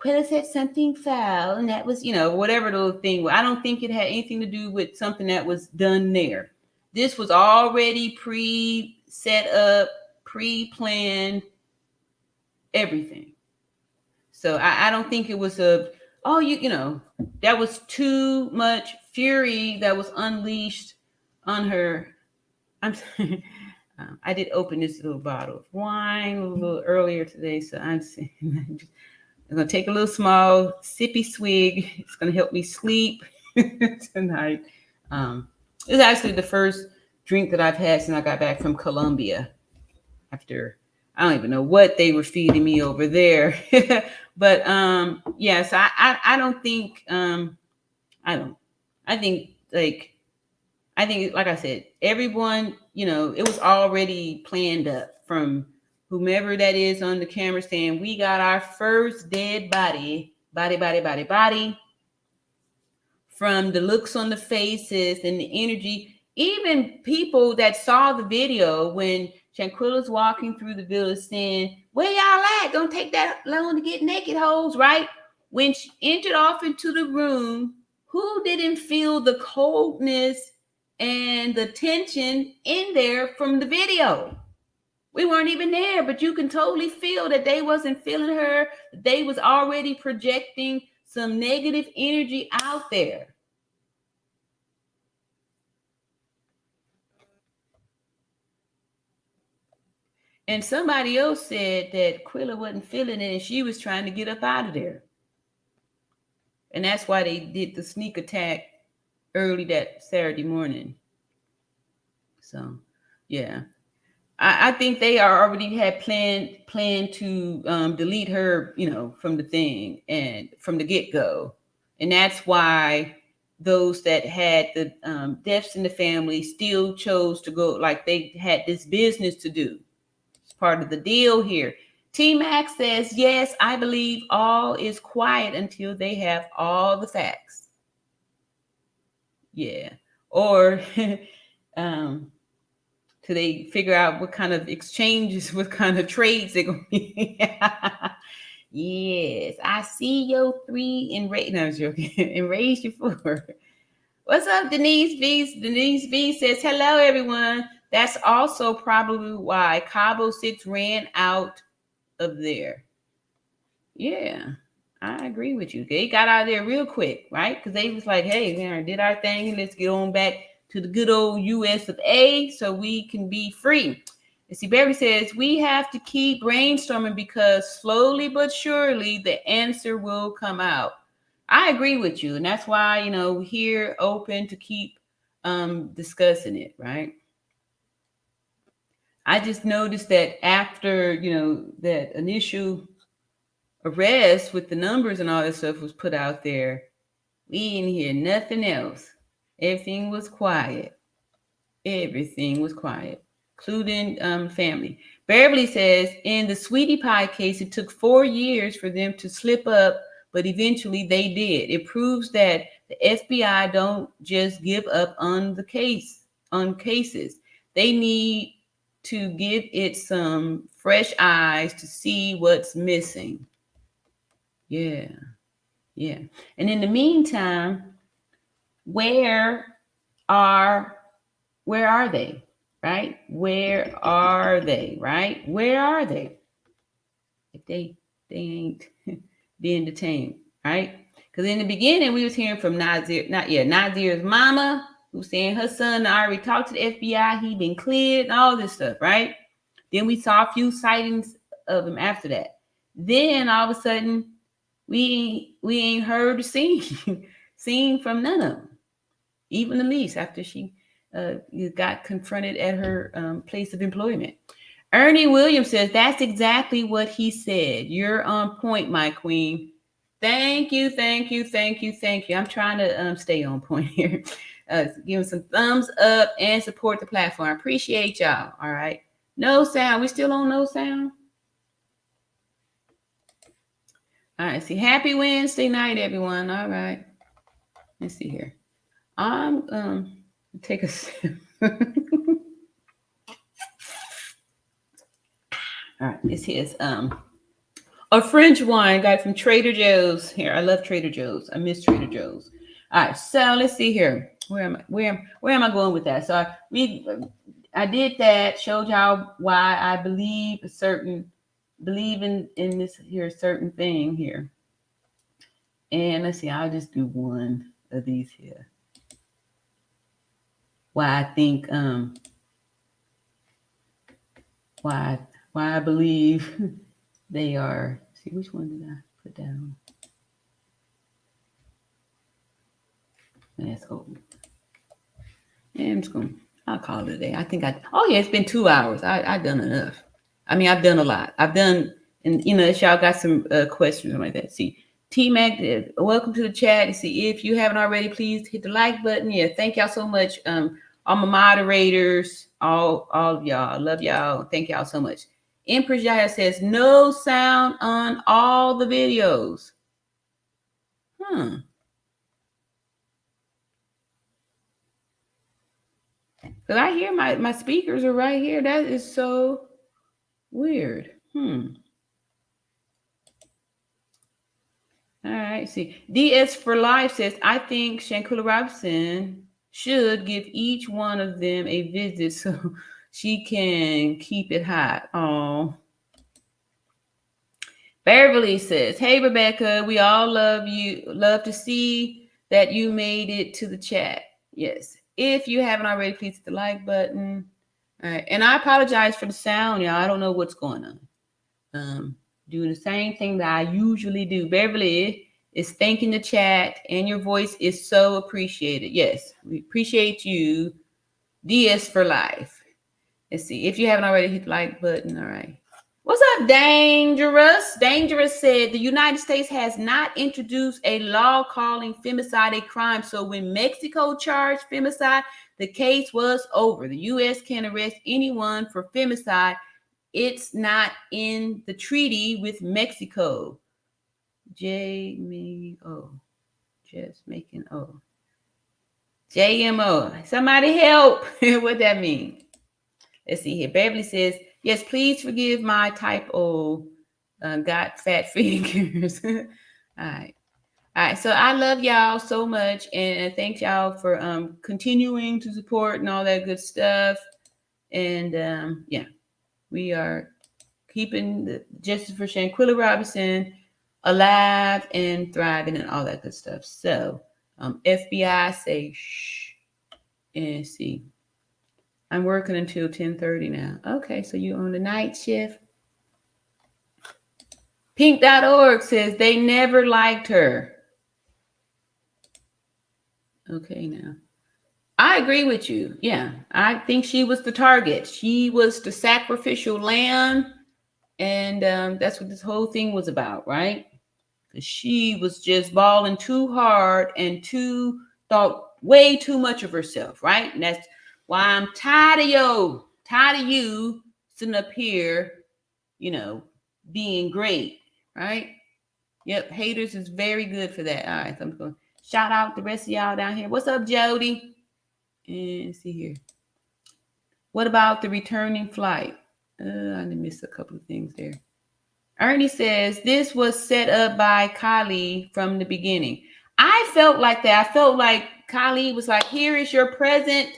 Quilla said something foul, and that was, whatever the little thing was. I don't think it had anything to do with something that was done there. This was already pre-set up, pre-planned, everything. So I don't think it was that was too much fury that was unleashed on her. I'm I did open this little bottle of wine a little earlier today, so I'm gonna take a little small sippy swig. It's gonna help me sleep tonight. It's actually the first drink that I've had since I got back from Colombia. After I don't even know what they were feeding me over there. But yes, I don't think I think like I said, everyone, it was already planned up from whomever that is on the camera saying we got our first dead body, from the looks on the faces and the energy. Even people that saw the video when Shanquella's walking through the village saying, "Where y'all at? Don't take that long to get naked, hoes," right? When she entered off into the room, who didn't feel the coldness and the tension in there from the video? We weren't even there, but you can totally feel that they wasn't feeling her. They was already projecting some negative energy out there. And somebody else said that Quilla wasn't feeling it and she was trying to get up out of there. And that's why they did the sneak attack early that Saturday morning. So, yeah. I think they already had planned to delete her, from the thing and from the get-go. And that's why those that had the deaths in the family still chose to go, like they had this business to do. Part of the deal here. T-Max says, yes, I believe all is quiet until they have all the facts. Yeah. Or till they figure out what kind of exchanges, what kind of trades they're going to be. Yes, I see your 3 and raise. No, I'm joking. And raise your 4. What's up, Denise B? Denise B says, hello, everyone. That's also probably why Cabo 6 ran out of there. Yeah, I agree with you. They got out of there real quick, right? Because they was like, hey, we did our thing and let's get on back to the good old US of A so we can be free. And see, Barry says, we have to keep brainstorming because slowly but surely the answer will come out. I agree with you. And that's why, we're here open to keep discussing it, right? I just noticed that after, that initial arrest with the numbers and all that stuff was put out there, we didn't hear nothing else. Everything was quiet. Everything was quiet, including family. Beverly says, in the Sweetie Pie case, it took 4 years for them to slip up, but eventually they did. It proves that the FBI don't just give up on cases. They need to give it some fresh eyes to see what's missing. Yeah. And in the meantime, where are they? Right? Where are they? Right? Where are they? If they ain't being detained, right? Because in the beginning, we was hearing from Nazir's mama, who's saying her son already talked to the FBI, he been cleared and all this stuff, right? Then we saw a few sightings of him after that. Then all of a sudden, we ain't heard or seen from none of them, even Elise after she got confronted at her place of employment. Ernie Williams says, that's exactly what he said. You're on point, my queen. Thank you. I'm trying to stay on point here. Give some thumbs up and support the platform. I appreciate y'all. All right. No sound. We still on no sound? All right. See, happy Wednesday night, everyone. All right. Let's see here. I'm take a sip. All right, this is a French wine got from Trader Joe's. Here, I love Trader Joe's. I miss Trader Joe's. All right, so let's see here. Where am I going with that? So I did that. Showed y'all why I believe in this here certain thing here. And let's see. I'll just do one of these here. Why I think why I believe they are. See, which one did I put down? That's old. Yeah, I'll call it a day. I think oh yeah, it's been 2 hours. I've done enough. I mean, I've done a lot. I've done, and if y'all got some questions like that. See, T-Mac, welcome to the chat. See, if you haven't already, please hit the like button. Yeah, thank y'all so much. All my moderators, all of y'all. I love y'all. Thank y'all so much. Empress Yaya says, no sound on all the videos. Because I hear my speakers are right here. That is so weird. All right, see. DS for Life says, I think Shanquella Robinson should give each one of them a visit so she can keep it hot. Oh. Beverly says, hey, Rebecca, we all love you. Love to see that you made it to the chat. Yes. If you haven't already, please hit the like button. All right. And I apologize for the sound, y'all. I don't know what's going on. Doing the same thing that I usually do. Beverly is thanking the chat, and your voice is so appreciated. Yes, we appreciate you. DS for Life. Let's see. If you haven't already, hit the like button. All right. What's up, Dangerous? Dangerous said the United States has not introduced a law calling femicide a crime. So when Mexico charged femicide, the case was over. The U.S. can arrest anyone for femicide. It's not in the treaty with Mexico. JMO. Just making O. JMO. Somebody help. What that mean? Let's see here. Beverly says, yes, please forgive my typo. Got fat fingers. All right. All right. So I love y'all so much. And thank y'all for continuing to support and all that good stuff. And yeah, we are keeping the justice for Shanquella Robinson alive and thriving and all that good stuff. So FBI say shh and see. I'm working until 10:30 now. Okay, so you on the night shift. Pink.org says they never liked her. Okay, now. I agree with you. Yeah, I think she was the target. She was the sacrificial lamb. And that's what this whole thing was about, right? She was just balling too hard and thought way too much of herself, right? And that's why I'm tired of you sitting up here, being great, right? Yep, haters is very good for that. All right, so I'm going to shout out the rest of y'all down here. What's up, Jody? And let's see here. What about the returning flight? I missed a couple of things there. Ernie says, this was set up by Kylie from the beginning. I felt like that. I felt like Kylie was like, here is your present.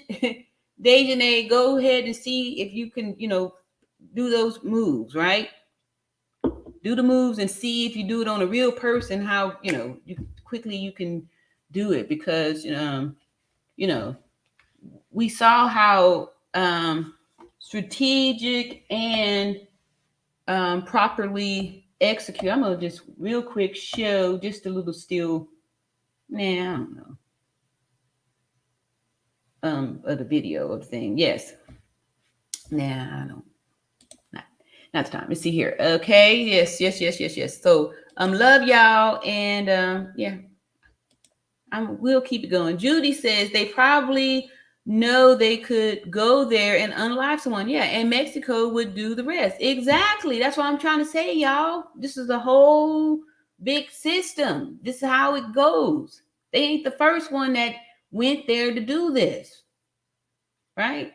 Dejanay, go ahead and see if you can, do those moves, right? Do the moves and see if you do it on a real person, how, quickly you can do it. Because, we saw how strategic and properly execute. I'm gonna just real quick show just a little still. I don't know. Of the video of the thing. Yes. I don't. Not the time. Let's see here. Okay. Yes. So love y'all, and yeah. We'll keep it going. Judy says they probably know they could go there and unlive someone. Yeah, and Mexico would do the rest. Exactly. That's what I'm trying to say, y'all. This is a whole big system. This is how it goes. They ain't the first one that went there to do this, right?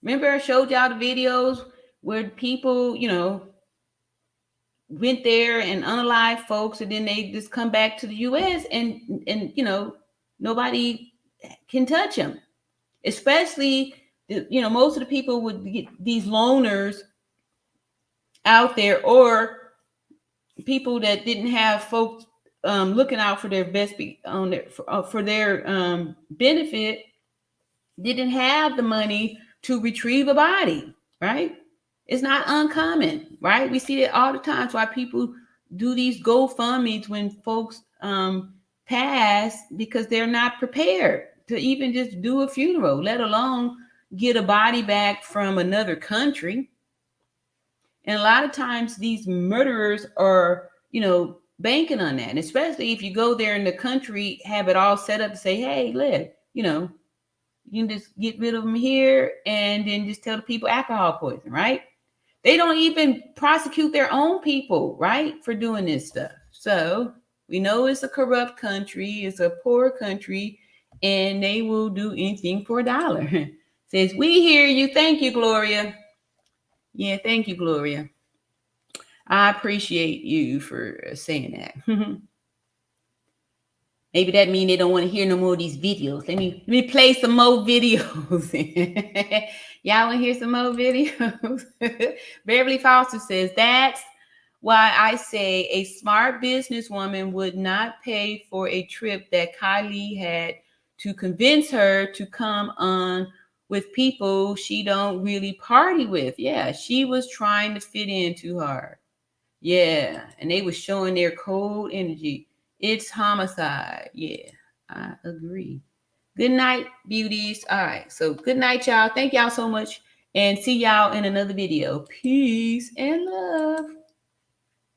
Remember I showed y'all the videos where people, went there and unalived folks, and then they just come back to the U.S. and nobody can touch them. Especially, most of the people would get these loners out there, or people that didn't have folks looking out for their best for their benefit, didn't have the money to retrieve a body, right? It's not uncommon, right? We see it all the time. That's why people do these GoFundMes when folks pass, because they're not prepared to even just do a funeral, let alone get a body back from another country. And a lot of times these murderers are, banking on that. And especially if you go there in the country, have it all set up to say, hey, look, you can just get rid of them here and then just tell the people alcohol poison, right? They don't even prosecute their own people, right, for doing this stuff. So we know it's a corrupt country, it's a poor country, and they will do anything for $1. Says, we hear you. Thank you, Gloria. Yeah, thank you, Gloria. I appreciate you for saying that. Maybe that means they don't want to hear no more of these videos. Let me play some more videos. Y'all want to hear some more videos? Beverly Foster says, that's why I say a smart businesswoman would not pay for a trip that Kylie had to convince her to come on with people she don't really party with. Yeah, she was trying to fit in too hard. Yeah, and they were showing their cold energy. It's homicide. Yeah, I agree. Good night, beauties. All right, so good night, y'all. Thank y'all so much, and see y'all in another video. Peace and love.